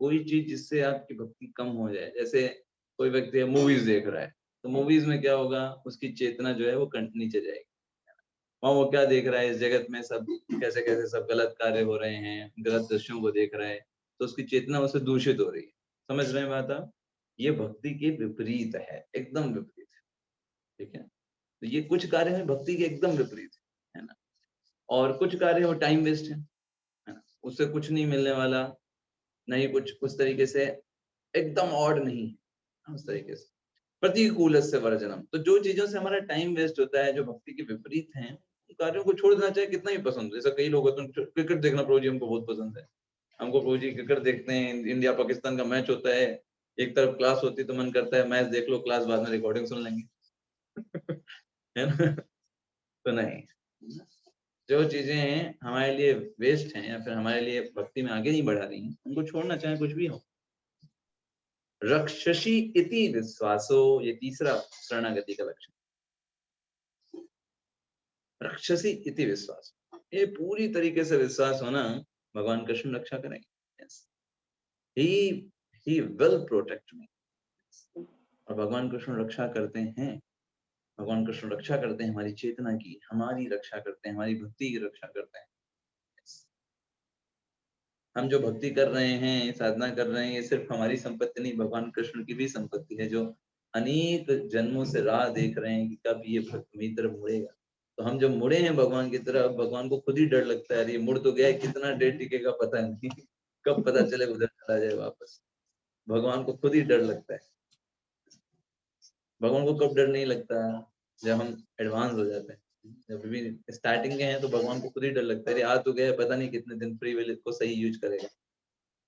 कोई चीज जिससे आपकी भक्ति कम हो जाए। जैसे कोई व्यक्ति मूवीज देख रहा है, तो मूवीज में क्या होगा, उसकी चेतना जो है वो नीचे जाएगी, वहाँ वो क्या देख रहा है, इस जगत में सब कैसे कैसे सब गलत कार्य हो रहे हैं, गलत दृश्यों को देख रहा है, तो उसकी चेतना उससे दूषित हो रही है। समझ रहे हैं बात आप? ये भक्ति के विपरीत है, एकदम विपरीत है, ठीक है? तो ये कुछ कार्य है भक्ति के एकदम विपरीत है ना, और कुछ कार्य वो टाइम वेस्ट है ना, उससे कुछ नहीं मिलने वाला, नहीं कुछ उस तरीके से एकदम ऑड नहीं है, उस तरीके से। प्रतिकूल से वर्जनम, तो जो चीजों से हमारा टाइम वेस्ट होता है, जो भक्ति के विपरीत हैं, उन कार्यों को छोड़ देना चाहिए, कितना ही पसंद हो। जैसा कई लोग होते हैं, क्रिकेट देखना प्रभु जी हमको बहुत पसंद है, हमको प्रभु जी क्रिकेट देखते हैं, इंडिया पाकिस्तान का मैच होता है, एक तरफ क्लास होती है तो मन करता है मैच देख लो, क्लास बाद में रिकॉर्डिंग सुन लेंगे है ना? तो नहीं, जो चीजें हमारे लिए वेस्ट हैं या फिर हमारे लिए भक्ति में आगे नहीं बढ़ा रही हैं, उनको छोड़ना, चाहे कुछ भी हो। रक्षसी इति विश्वासो, ये तीसरा शरणागति का लक्षण। रक्षसी इति विश्वास, ये पूरी तरीके से विश्वास होना भगवान कृष्ण रक्षा करेंगे। yes. he will protect me। और भगवान कृष्ण रक्षा करते हैं, भगवान कृष्ण रक्षा करते हैं हमारी चेतना की, हमारी रक्षा करते हैं, हमारी भक्ति की रक्षा करते हैं। हम जो भक्ति कर रहे हैं, साधना कर रहे हैं, ये सिर्फ हमारी संपत्ति नहीं, भगवान कृष्ण की भी संपत्ति है, जो अनेक जन्मों से राह देख रहे हैं कि कब ये भक्त मेरी तरफ मुड़ेगा। तो हम जब मुड़े हैं भगवान की तरफ, भगवान को खुद ही डर लगता है, ये मुड़ तो गया है, कितना देर टिकेगा पता नहीं, कब पता चले उधर चला जाए वापस। भगवान को खुद ही डर लगता है। भगवान को कब डर नहीं लगता? जब हम एडवांस हो जाते हैं। जब भी स्टार्टिंग के हैं तो भगवान को खुद ही डर लगता है, आ तो गया, पता नहीं कितने दिन फ्री विल को सही यूज करेगा।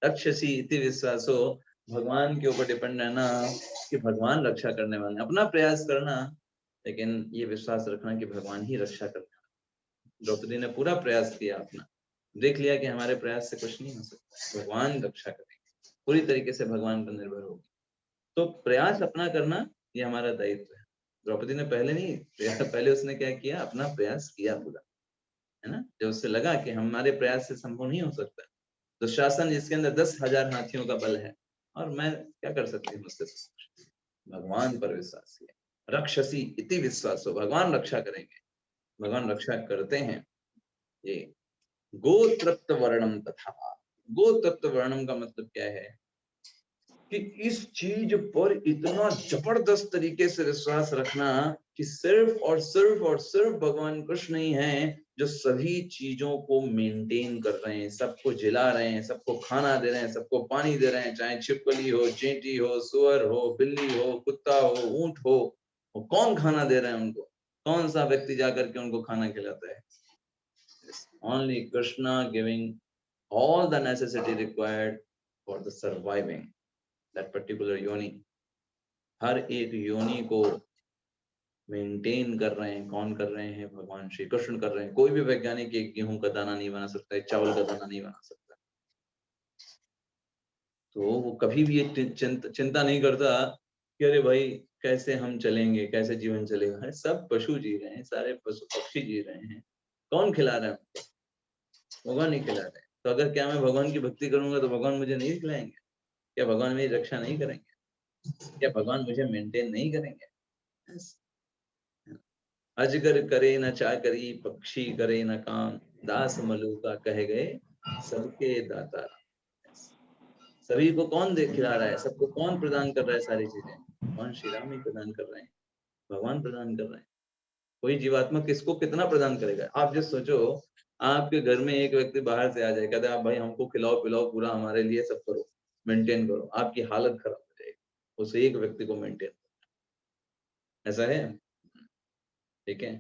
रक्षसी इति विश्वासो, भगवान के ऊपर डिपेंड रहना कि भगवान रक्षा करने वाले, अपना प्रयास करना, लेकिन ये विश्वास रखना कि भगवान ही रक्षा करने वाले। द्रौपदी ने पूरा प्रयास किया अपना, देख लिया कि हमारे प्रयास से कुछ नहीं हो सकता, भगवान रक्षा करेंगे, पूरी तरीके से भगवान पर निर्भर होगी। तो प्रयास अपना करना ये हमारा दायित्व है। द्रौपदी ने पहले नहीं, पहले उसने क्या किया, अपना प्रयास किया पूरा, है ना। जब उससे लगा कि हमारे प्रयास से संभव नहीं हो सकता, दुशासन जिसके अंदर 10,000 हाथियों का बल है, और मैं क्या कर सकती हूँ उससे, भगवान पर विश्वास किया। रक्षसी इति विश्वासो, भगवान रक्षा करेंगे, भगवान रक्षा करते हैं। ये गोत्रप्त वर्णम तथा, गोत्रप्त वर्णम का मतलब क्या है कि इस चीज पर इतना जबरदस्त तरीके से विश्वास रखना कि सिर्फ और सिर्फ और सिर्फ भगवान कृष्ण ही हैं जो सभी चीजों को मेंटेन कर रहे हैं, सबको जिला रहे हैं, सबको खाना दे रहे हैं, सबको पानी दे रहे हैं, चाहे छिपकली हो, चींटी हो, सुअर हो, बिल्ली हो, कुत्ता हो, ऊंट हो, वो कौन खाना दे रहे हैं उनको? कौन सा व्यक्ति जाकर के उनको खाना खिलाता है? Only Krishna giving all the necessity required for the surviving that particular योनि। हर एक योनि को मेंटेन कर रहे हैं, कौन कर रहे हैं? भगवान श्री कृष्ण कर रहे हैं। कोई भी वैज्ञानिक एक गेहूं का दाना नहीं बना सकता, एक चावल का दाना नहीं बना सकता। तो वो कभी भी ये चिंता नहीं करता कि अरे भाई कैसे हम चलेंगे, कैसे जीवन चलेगा। अरे सब पशु जी रहे हैं, सारे पशु पक्षी जी रहे हैं, कौन खिला रहा है? भगवान नहीं खिला रहे। तो अगर क्या मैं भगवान की भक्ति करूंगा तो भगवान मुझे नहीं खिलाएंगे? क्या भगवान मेरी रक्षा नहीं करेंगे? क्या भगवान मुझे मेंटेन नहीं करेंगे? अजगर करे न चाकरी, पक्षी करे न काम, दास मलुका कह गए सबके दाता। सभी को कौन देख खिला रहा है? सबको कौन प्रदान कर रहा है? सारी चीजें भगवान श्री राम ही प्रदान कर रहे हैं, भगवान प्रदान कर रहे हैं। कोई जीवात्मा किसको कितना प्रदान करेगा? आप जो सोचो, आपके घर में एक व्यक्ति बाहर से आ जाए, कहते आप भाई हमको खिलाओ पिलाओ पूरा, हमारे लिए सब करो, मेंटेन करो, आपकी हालत खराब हो जाएगी उस एक व्यक्ति को मेंटेन करना। ऐसा है? ठीक है,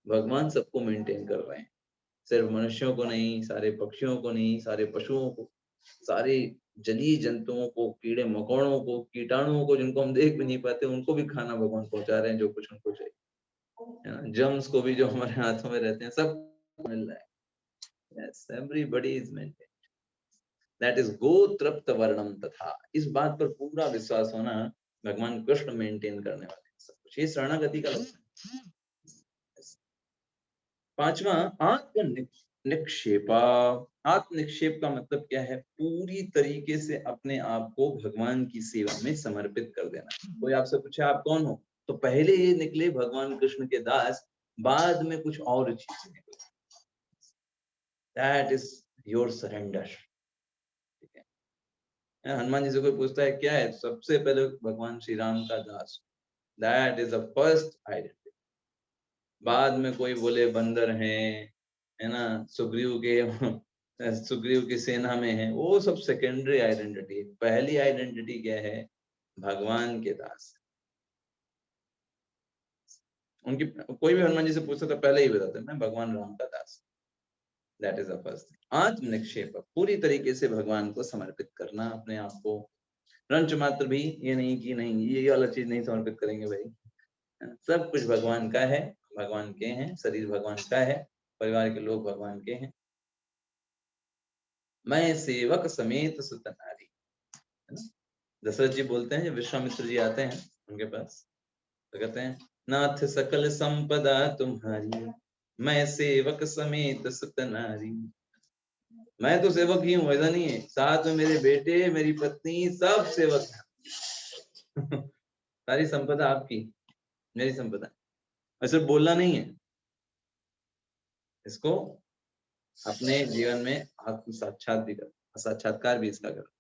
भगवान सबको मेंटेन कर रहे हैं, सिर्फ मनुष्यों को नहीं, सारे पक्षियों को नहीं, सारे पशुओं को, सारे जलीय जंतुओं को, कीड़े मकोड़ों को, कीटाणुओं को, जिनको हम देख भी नहीं पाते, उनको भी खाना भगवान पहुंचा रहे हैं जो कुछ उनको चाहिए, है ना। जर्म्स को भी जो हमारे हाथों में रहते हैं सब मिल रहा है। Yes, everybody is maintained. That is गोत्रप्त वर्णम तथा। इस बात पर पूरा विश्वास होना, भगवान कृष्ण मेंटेन करने वाले हैं सब कुछ। ये शरणागति का लक्षण है। पांचवा, आत्म निक्षेपा। आत्म निक्षेप का मतलब क्या है? पूरी तरीके से अपने आप को भगवान की सेवा में समर्पित कर देना। कोई आपसे पूछे आप कौन हो, तो पहले ये निकले भगवान कृष्ण के दास, बाद में कुछ और चीजें निकले। That is your surrender। ठीक है, हनुमान जी से कोई पूछता है क्या है, सबसे पहले भगवान श्री राम का दास। That is the first identity। बाद में कोई बोले बंदर हैं, है ना, सुग्रीव की सेना में है, वो सब सेकेंडरी आइडेंटिटी। पहली आइडेंटिटी क्या है? भगवान के दास। उनकी कोई भी हनुमान जी से पूछता तो पहले ही बताते मैं भगवान राम का दास। That is the first. आत्म निक्षेप, पूरी तरीके से भगवान को समर्पित करना अपने आप को। रंच मात्र भी ये नहीं कि नहीं ये वाला चीज नहीं समर्पित करेंगे भाई, सब कुछ भगवान का है, भगवान के हैं, शरीर भगवान का है, परिवार के लोग भगवान के हैं। मैं सेवक समेत सुत नारी, है ना? दशरथ जी बोलते हैं, जब विश्वामित्र जी आते हैं उनके पास, तो कहते हैं, नाथ सकल संपदा तुम्हारी, मैं सेवक समेत सुत नारी। मैं तो सेवक ही हूँ, ऐसा नहीं है, साथ में मेरे बेटे, मेरी पत्नी, सब सेवक हैं। सारी संपदा आपकी, मेरी संपदा। ऐसे बोलना नहीं है, इसको अपने जीवन में आत्म साक्षात भी करो, साक्षात्कार भी इसका करो।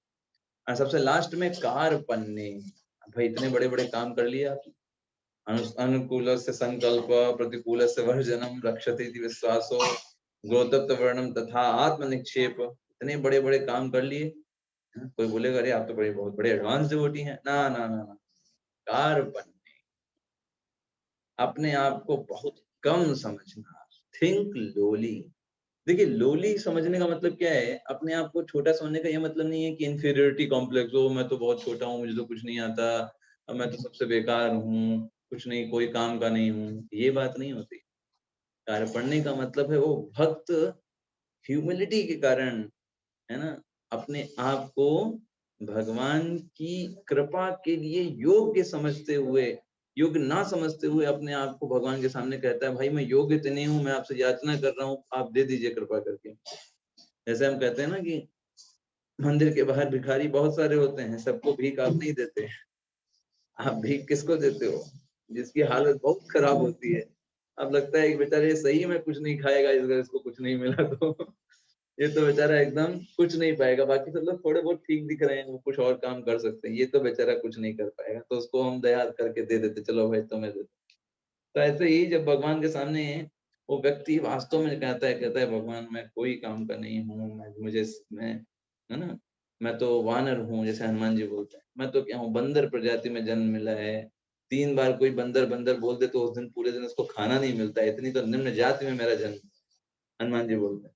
और सबसे लास्ट में कार्पण्य, भाई इतने बड़े बड़े काम कर लिए आप, अनुकूल से संकल्प, प्रतिकूल से वर्जनम, रक्षते इति विश्वासो, गोतप्त वर्णम तथा आत्म निक्षेप, इतने बड़े बड़े काम कर लिए। कोई बोलेगा अरे आप तो बड़े बहुत बड़े एडवांस डिवोटी हैं। ना ना ना ना, कार्पण्य, अपने आप को बहुत कम समझना, थिंक लोली। देखिए, लोली समझने का मतलब क्या है, अपने आप को छोटा समझने का यह मतलब नहीं है कि इंफीरियरिटी कॉम्प्लेक्स हो, मैं तो बहुत छोटा हूँ, मुझे तो कुछ नहीं आता, अब मैं तो सबसे बेकार हूँ, कुछ नहीं, कोई काम का नहीं हूँ, ये बात नहीं होती। कार्पण्य का मतलब है वो भक्त ह्यूमिलिटी के कारण, है ना, अपने आप को भगवान की कृपा के लिए योग्य समझते हुए, योग्य ना समझते हुए अपने आप को भगवान के सामने कहता है, भाई मैं योग्य तो नहीं हूँ, मैं आपसे याचना कर रहा हूँ, आप दे दीजिए कृपा करके। जैसे हम कहते हैं ना कि मंदिर के बाहर भिखारी बहुत सारे होते हैं, सबको भीख आप नहीं देते। आप भीख किसको देते हो? जिसकी हालत बहुत खराब होती है। अब लगता है कि बेचारे सही में कुछ नहीं खाएगा, इसको कुछ नहीं मिला तो ये तो बेचारा एकदम कुछ नहीं पाएगा। बाकी सब लोग थोड़े बहुत ठीक दिख रहे हैं, वो कुछ और काम कर सकते हैं, ये तो बेचारा कुछ नहीं कर पाएगा, तो उसको हम दया करके दे देते, चलो भाई तुम्हें दे दो। तो ऐसे ही जब भगवान के सामने वो व्यक्ति वास्तव में कहता है भगवान मैं कोई काम का नहीं हूँ, मैं है ना, मैं तो वानर हूँ, जैसे हनुमान जी बोलते हैं, मैं तो क्या हूँ, बंदर प्रजाति में जन्म मिला है। 3 बार कोई बंदर बंदर बोल दे तो उस दिन पूरे दिन उसको खाना नहीं मिलता है, इतनी तो निम्न जाति में मेरा जन्म। हनुमान जी बोलते हैं,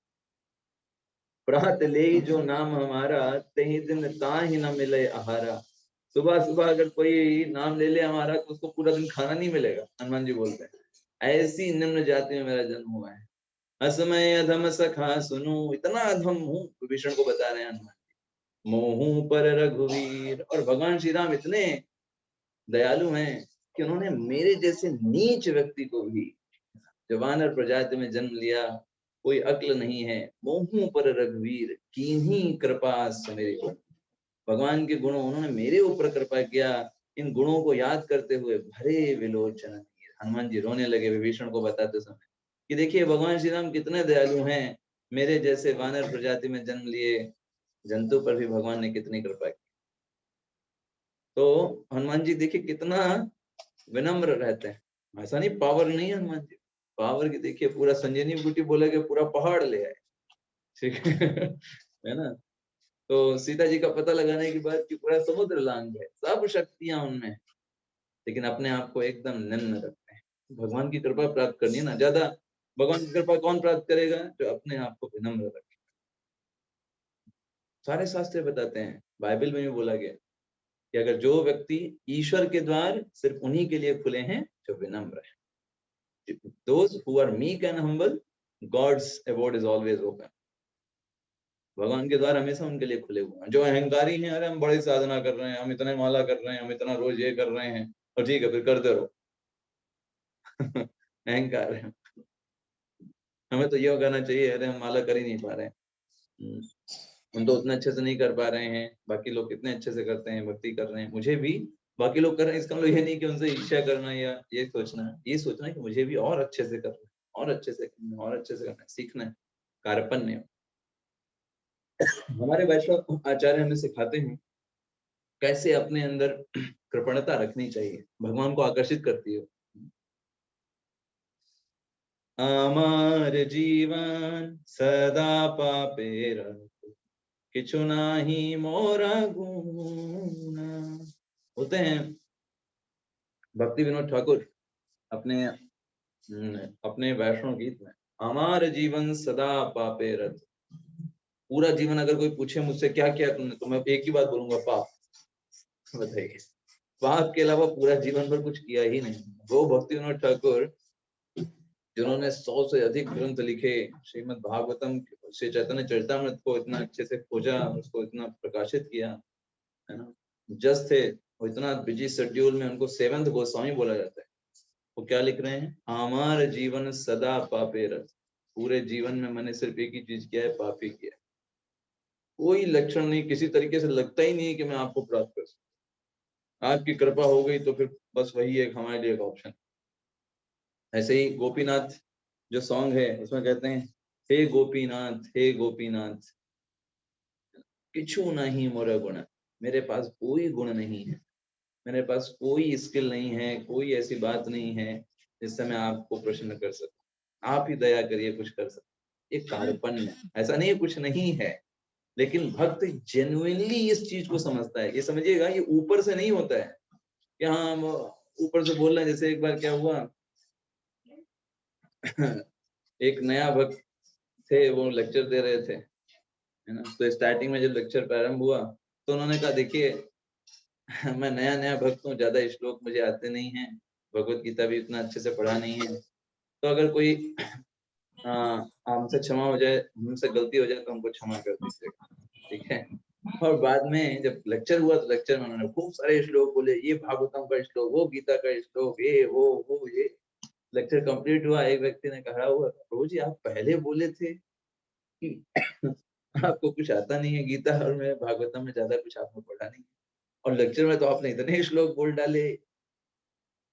प्रहत ले जो नाम हमारा, तही दिन ताहि न मिले आहारा। सुबह सुबह अगर कोई नाम ले ले हमारा तो उसको पूरा दिन खाना नहीं मिलेगा। हनुमान जी बोलते हैं, ऐसी निम्न जाति में मेरा जन्म हुआ है। असमय अधम सखा सुनो, इतना अधम हूँ, विभीषण को बता रहे हैं हनुमान जी। मोहू पर रघुवीर, और भगवान श्री राम इतने दयालु हैं कि उन्होंने मेरे जैसे नीच व्यक्ति को भी, जो वानर प्रजाति में जन्म लिया, कोई अक्ल नहीं है, मोहू पर रघुवीर कीन्ही कृपा समेरे को। भगवान के गुणों, उन्होंने मेरे ऊपर कृपा किया। इन गुणों को याद करते हुए भरे विलोचन, हनुमान जी रोने लगे विभीषण को बताते समय कि देखिए भगवान श्री राम कितने दयालु हैं, मेरे जैसे वानर प्रजाति में जन्म लिए जंतु पर भी भगवान ने कितनी कृपा की। तो हनुमान जी देखिए कितना विनम्र रहते हैं, ऐसा नहीं पावर नहीं है हनुमान जी, पावर की देखिए पूरा संजीवनी बूटी बोले के पूरा पहाड़ ले आए, ठीक है ना। तो सीता जी का पता लगाने के बाद कि पूरा समुद्र लांग है, सब शक्तियां उनमें, लेकिन अपने आप को एकदम निम्न रखते हैं। भगवान की कृपा प्राप्त करनी है ना, ज्यादा भगवान की कृपा कौन प्राप्त करेगा? जो अपने आप को विनम्र रखे। सारे शास्त्र बताते हैं, बाइबल में भी बोला गया कि अगर जो व्यक्ति, ईश्वर के द्वार सिर्फ उन्हीं के लिए खुले हैं जो विनम्र है। Those who are meek and humble, God's abode is always open. भगवान के द्वार हमेशा उनके लिए खुले हुए हैं। जो अहंकारी हैं, अरे हम बड़ी साधना कर रहे हैं, हम इतने माला कर रहे हैं, हम इतना रोज ये कर रहे हैं, और ठीक है फिर करते रहो। अहंकार है। हमें तो ये करना चाहिए, अरे हम माला कर ही नहीं पा रहे हैं, हम तो उतना अच्छे से नहीं कर पा रहे हैं, बाकी लोग कितने अच्छे से करते हैं, भक्ति कर रहे हैं, मुझे भी बाकी लोग कर रहे हैं, इसका मतलब ये नहीं कि उनसे ईर्ष्या करना या ये सोचना है कि मुझे भी और अच्छे से करना है, और अच्छे से करना है, और अच्छे से करना है, सीखना है। कार्पण्य हमारे वैष्णव आचार्य हमें सिखाते हैं कैसे अपने अंदर कृपणता रखनी चाहिए, भगवान को आकर्षित करती है। अमर जीवन सदा पापे रहु, किछु नाही मोरा गुना। होते हैं भक्ति विनोद ठाकुर अपने वैष्णव गीत में, हमारे जीवन सदा पापे रत। पूरा जीवन अगर कोई पूछे मुझसे क्या किया तुमने, तो मैं एक ही बात बोलूंगा, पाप। बताइए, पाप के अलावा पूरा जीवन भर कुछ किया ही नहीं। वो भक्ति विनोद ठाकुर जिन्होंने 100 से अधिक ग्रंथ लिखे, श्रीमद् भागवतम, श्री चैतन्य चरितामृत को इतना अच्छे से खोजा, उसको इतना प्रकाशित किया, है ना। जज थे, वो इतना बिजी शेड्यूल में उनको सेवंथ गोस्वामी बोला जाता है। वो क्या लिख रहे हैं, हमार जीवन सदा पापे रत, पूरे जीवन में मैंने सिर्फ एक ही चीज किया है, पाप ही किया है। कोई लक्षण नहीं, किसी तरीके से लगता ही नहीं है कि मैं आपको प्राप्त कर सकूं। आपकी कृपा हो गई तो फिर बस वही एक हमारे लिए एक ऑप्शन। ऐसे ही गोपीनाथ जो सॉन्ग है उसमें कहते हैं, हे गोपीनाथ हे गोपीनाथ किछु नहीं मोरा गुण, मेरे पास कोई गुण नहीं है, मेरे पास कोई स्किल नहीं है, कोई ऐसी बात नहीं है जिससे मैं आपको प्रसन्न कर सकूं। आप ही दया करिए, कुछ कर सकते। एक कार्पण्य, ऐसा नहीं है कुछ नहीं है, लेकिन भक्त जेन्युइनली इस चीज को समझता है। ये समझिएगा, ये ऊपर से नहीं होता है कि हाँ हम ऊपर से बोल रहे हैं। जैसे एक बार क्या हुआ एक नया भक्त थे, वो लेक्चर दे रहे थे, है ना। तो स्टार्टिंग में जब लेक्चर प्रारंभ हुआ तो उन्होंने कहा, देखिए मैं नया नया भक्त हूँ, ज्यादा श्लोक मुझे आते नहीं है, भगवत गीता भी उतना अच्छे से पढ़ा नहीं है, तो अगर कोई हमसे क्षमा हो जाए, हमसे गलती हो जाए तो हमको क्षमा कर दीजिएगा, ठीक है। और बाद में जब लेक्चर हुआ तो लेक्चर में उन्होंने खूब सारे श्लोक बोले, ये भागवतम का श्लोक, वो गीता का श्लोक, ये वो ये। लेक्चर कंप्लीट हुआ, एक व्यक्ति ने कहा हुआ, प्रभु जी आप पहले बोले थे कि आपको कुछ आता नहीं है गीता और मैं भागवतम में ज्यादा कुछ आपने पढ़ा नहीं, और लेक्चर में तो आपने इतने श्लोक बोल डाले।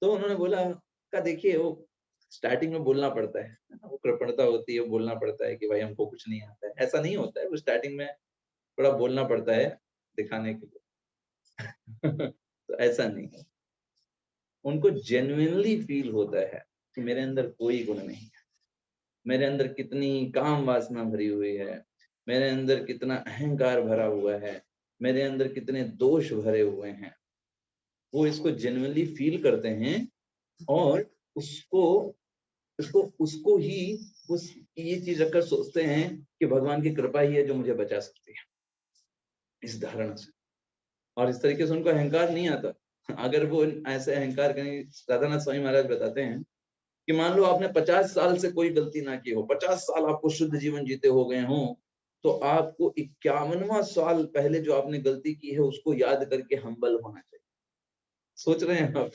तो उन्होंने बोला का देखिए, वो स्टार्टिंग में बोलना पड़ता है ना, वो कृपणता होती है, बोलना पड़ता है कि भाई हमको कुछ नहीं आता है, ऐसा नहीं होता है। वो स्टार्टिंग में थोड़ा बोलना पड़ता है दिखाने के लिए तो ऐसा नहीं है। उनको जेन्युइनली फील होता है कि मेरे अंदर कोई गुण नहीं है, मेरे अंदर कितनी काम वासना भरी हुई है, मेरे अंदर कितना अहंकार भरा हुआ है, मेरे अंदर कितने दोष भरे हुए हैं। वो इसको जेन्युइनली फील करते हैं और उसको उसको ही उस ये चीज रखकर सोचते हैं कि भगवान की कृपा ही है जो मुझे बचा सकती है, इस धारणा से। और इस तरीके से उनको अहंकार नहीं आता। अगर वो ऐसे अहंकार करें, राधानाथ स्वामी महाराज बताते हैं कि मान लो आपने 50 साल से कोई गलती ना की हो, 50 साल आपको शुद्ध जीवन जीते हो गए हो, तो आपको 51वां साल पहले जो आपने गलती की है उसको याद करके हम्बल होना चाहिए। सोच रहे हैं आप,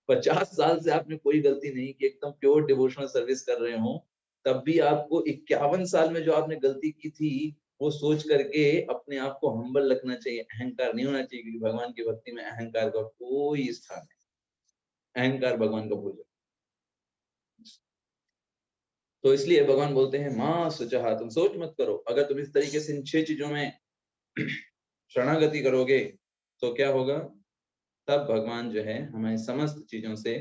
50 साल से आपने कोई गलती नहीं की, एकदम प्योर डिवोशनल सर्विस कर रहे हो, तब भी आपको 51 साल में जो आपने गलती की थी वो सोच करके अपने आप को हम्बल रखना चाहिए, अहंकार नहीं होना चाहिए। क्योंकि भगवान की भक्ति में अहंकार का कोई स्थान नहीं, अहंकार भगवान का भूल। तो इसलिए भगवान बोलते हैं माँ सुचहा, तुम सोच मत करो। अगर तुम इस तरीके से इन 6 चीजों में शरणागति करोगे तो क्या होगा, तब भगवान जो है हमें समस्त चीजों से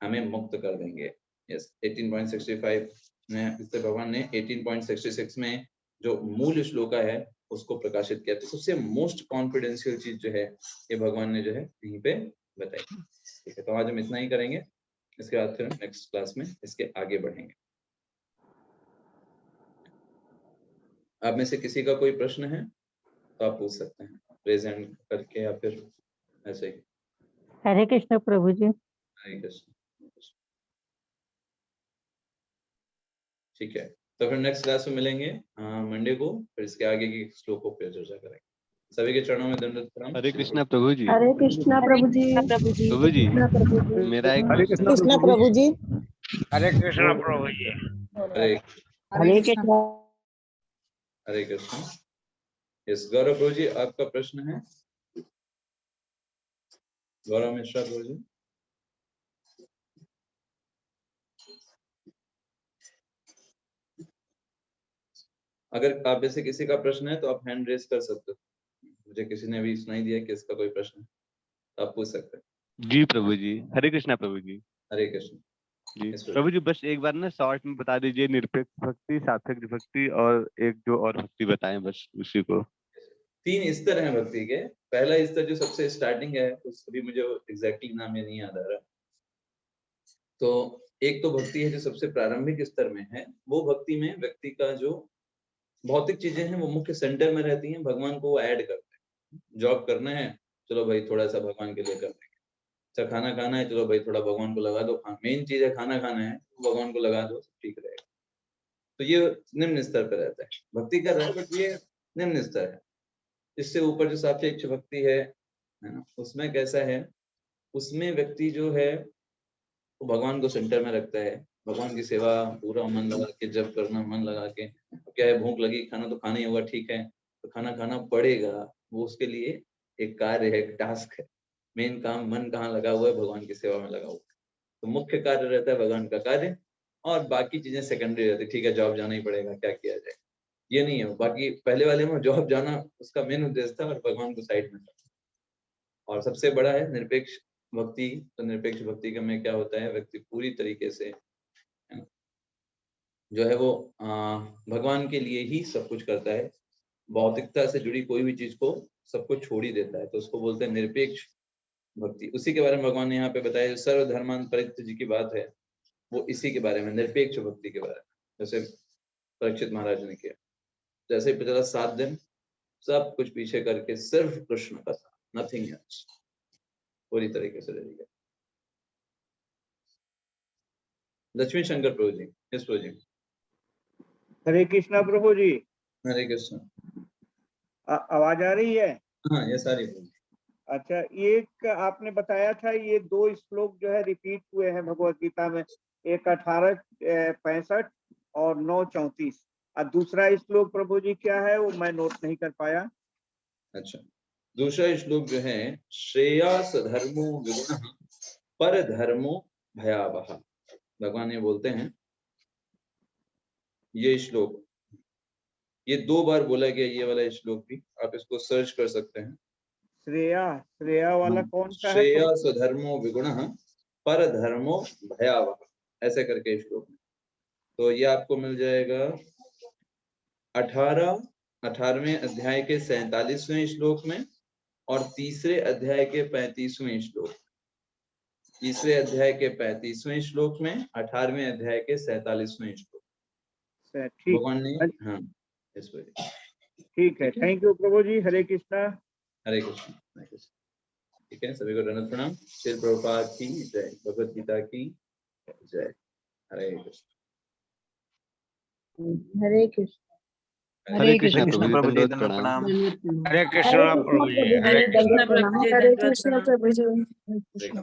हमें मुक्त कर देंगे। यस, 18.65 में इससे भगवान ने 18.66 में जो मूल श्लोका है उसको प्रकाशित किया। तो सबसे मोस्ट कॉन्फिडेंशियल चीज जो है ये भगवान ने जो है यहीं पे बताई। ठीक है, तो आज हम इतना ही करेंगे, इसके बाद फिर नेक्स्ट क्लास में इसके आगे बढ़ेंगे। आप में से किसी का कोई प्रश्न है तो आप पूछ सकते हैं, प्रेजेंट करके या फिर ऐसे ही। हरे कृष्ण प्रभु जी। हरे कृष्ण। ठीक है, तो फिर नेक्स्ट क्लास में मिलेंगे मंडे को, फिर इसके आगे की श्लोकों पर चर्चा करेंगे। सभी के चरणों में दंडवत प्रणाम। हरे कृष्णा प्रभु जी। हरे कृष्णा प्रभु जी। प्रभु जी मेरा एक हरे प्रश्न कृष्णा प्रभु जी। हरे कृष्ण प्रभु जी। हरे हरे कृष्णा। हरे कृष्ण। यस, गौरव प्रभु जी आपका प्रश्न है। गौरव मिश्रा प्रभु जी। अगर आप में से किसी का प्रश्न है तो आप हैंड रेज कर सकते हो। मुझे किसी ने भी सुनाई दिया कि इसका कोई प्रश्न है तो आप पूछ सकते हैं। जी प्रभु जी। हरे कृष्णा प्रभु जी। हरे कृष्ण। जी Yes, प्रभु। प्रभु जी, बस एक बार ना शॉर्ट में बता दीजिए, निरपेक्ष भक्ति, सापेक्ष भक्ति और एक जो और भक्ति बताएं, बस उसी को। 3 स्तर हैं भक्ति के। पहला स्तर जो सबसे स्टार्टिंग है, उसको भी मुझे एग्जैक्टली नाम ये नहीं याद आ रहा। तो एक तो भक्ति है जो सबसे प्रारंभिक स्तर में है। वो भक्ति में व्यक्ति का जो भौतिक चीजें हैं वो मुख्य सेंटर में रहती हैं, भगवान को वो ऐड करते हैं। जॉब करना है, चलो भाई थोड़ा सा भगवान के लिए कर देंगे। अच्छा, खाना खाना है, चलो भाई थोड़ा भगवान को लगा दो। मेन चीज है खाना खाना है, भगवान को लगा दो, ठीक रहेगा। तो ये निम्न स्तर पर रहता है, भक्ति कर रहा है बट ये निम्न स्तर है। इससे ऊपर जो सापेक्ष भक्ति है है ना, उसमें कैसा है, उसमें व्यक्ति जो है वो भगवान को सेंटर में रखता है, भगवान की सेवा पूरा मन लगा के जब करना, मन लगा के, क्या है भूख लगी खाना तो खाना ही होगा, ठीक है तो खाना खाना पड़ेगा, वो उसके लिए एक कार्य है, एक टास्क है। मेन काम मन कहाँ लगा हुआ है, भगवान की सेवा में लगा हुआ है। तो मुख्य कार्य रहता है भगवान का कार्य, और बाकी चीजें सेकेंडरी रहती है, ठीक है जॉब जाना ही पड़ेगा, क्या किया जाए, ये नहीं है। बाकी पहले वाले में जॉब जाना उसका मेन उद्देश्य था, और भगवान को साइड में था। और सबसे बड़ा है निरपेक्ष भक्ति। तो निरपेक्ष भक्ति का में क्या होता है, व्यक्ति पूरी तरीके से जो है वो भगवान के लिए ही सब कुछ करता है, भौतिकता से जुड़ी कोई भी चीज को सब कुछ छोड़ ही देता है, तो उसको बोलते हैं निरपेक्ष भक्ति। उसी के बारे में भगवान ने यहाँ पे बताया, सर्वधर्मान परित्यज्य की बात है, वो इसी के बारे में, निरपेक्ष भक्ति के बारे में। जैसे परीक्षित महाराज ने किया, जैसे पिछला 7 दिन सब कुछ पीछे करके सिर्फ कृष्ण का था, नथिंग एल्स, पूरी तरीके से रहेगा। लक्ष्मी शंकर प्रभु जी, यस प्रभु जी। हरे कृष्णा प्रभु जी। हरे कृष्ण। आवाज आ रही है? हाँ ये सारी प्रभु जी। अच्छा, एक आपने बताया था ये 2 श्लोक जो है रिपीट हुए हैं भगवत गीता में, एक 18:65 और 9:34, और दूसरा श्लोक प्रभु जी क्या है वो मैं नोट नहीं कर पाया। अच्छा, दूसरा श्लोक जो है, श्रेयास धर्मो विगुणः पर धर्मो भयावह। भगवान ये बोलते हैं, ये श्लोक ये 2 बार बोला गया, ये वाला श्लोक भी आप इसको सर्च कर सकते हैं। श्रेया वाला कौन सा है? श्रेयास धर्मो विगुणः पर धर्मो भयावह, ऐसे करके श्लोक में। तो ये आपको मिल जाएगा 18वें अध्याय के 47वें श्लोक में, और तीसरे अध्याय के 35वें श्लोक, तीसरे अध्याय के 35वें श्लोक में, 18वें अध्याय के 47वें श्लोक। ठीक, भगवान ने हाँ इस पर। ठीक है, थैंक यू प्रभु जी। हरे कृष्णा। हरे कृष्ण, हरे कृष्ण। ठीक है, सभी को दंडवत प्रणाम। श्री प्रभुपाद की जय, भगवत गीता की जय। हरे कृष्ण। हरे कृष्ण। हरे कृष्ण कृष्ण प्रभु जी, प्रभु जी, दंडवत प्रणाम। हरे कृष्ण प्रभु जी। हरे कृष्ण प्रभु जी, हरे दंडवत कृष्ण प्रणाम। प्रभु जी। हरे कृष्ण।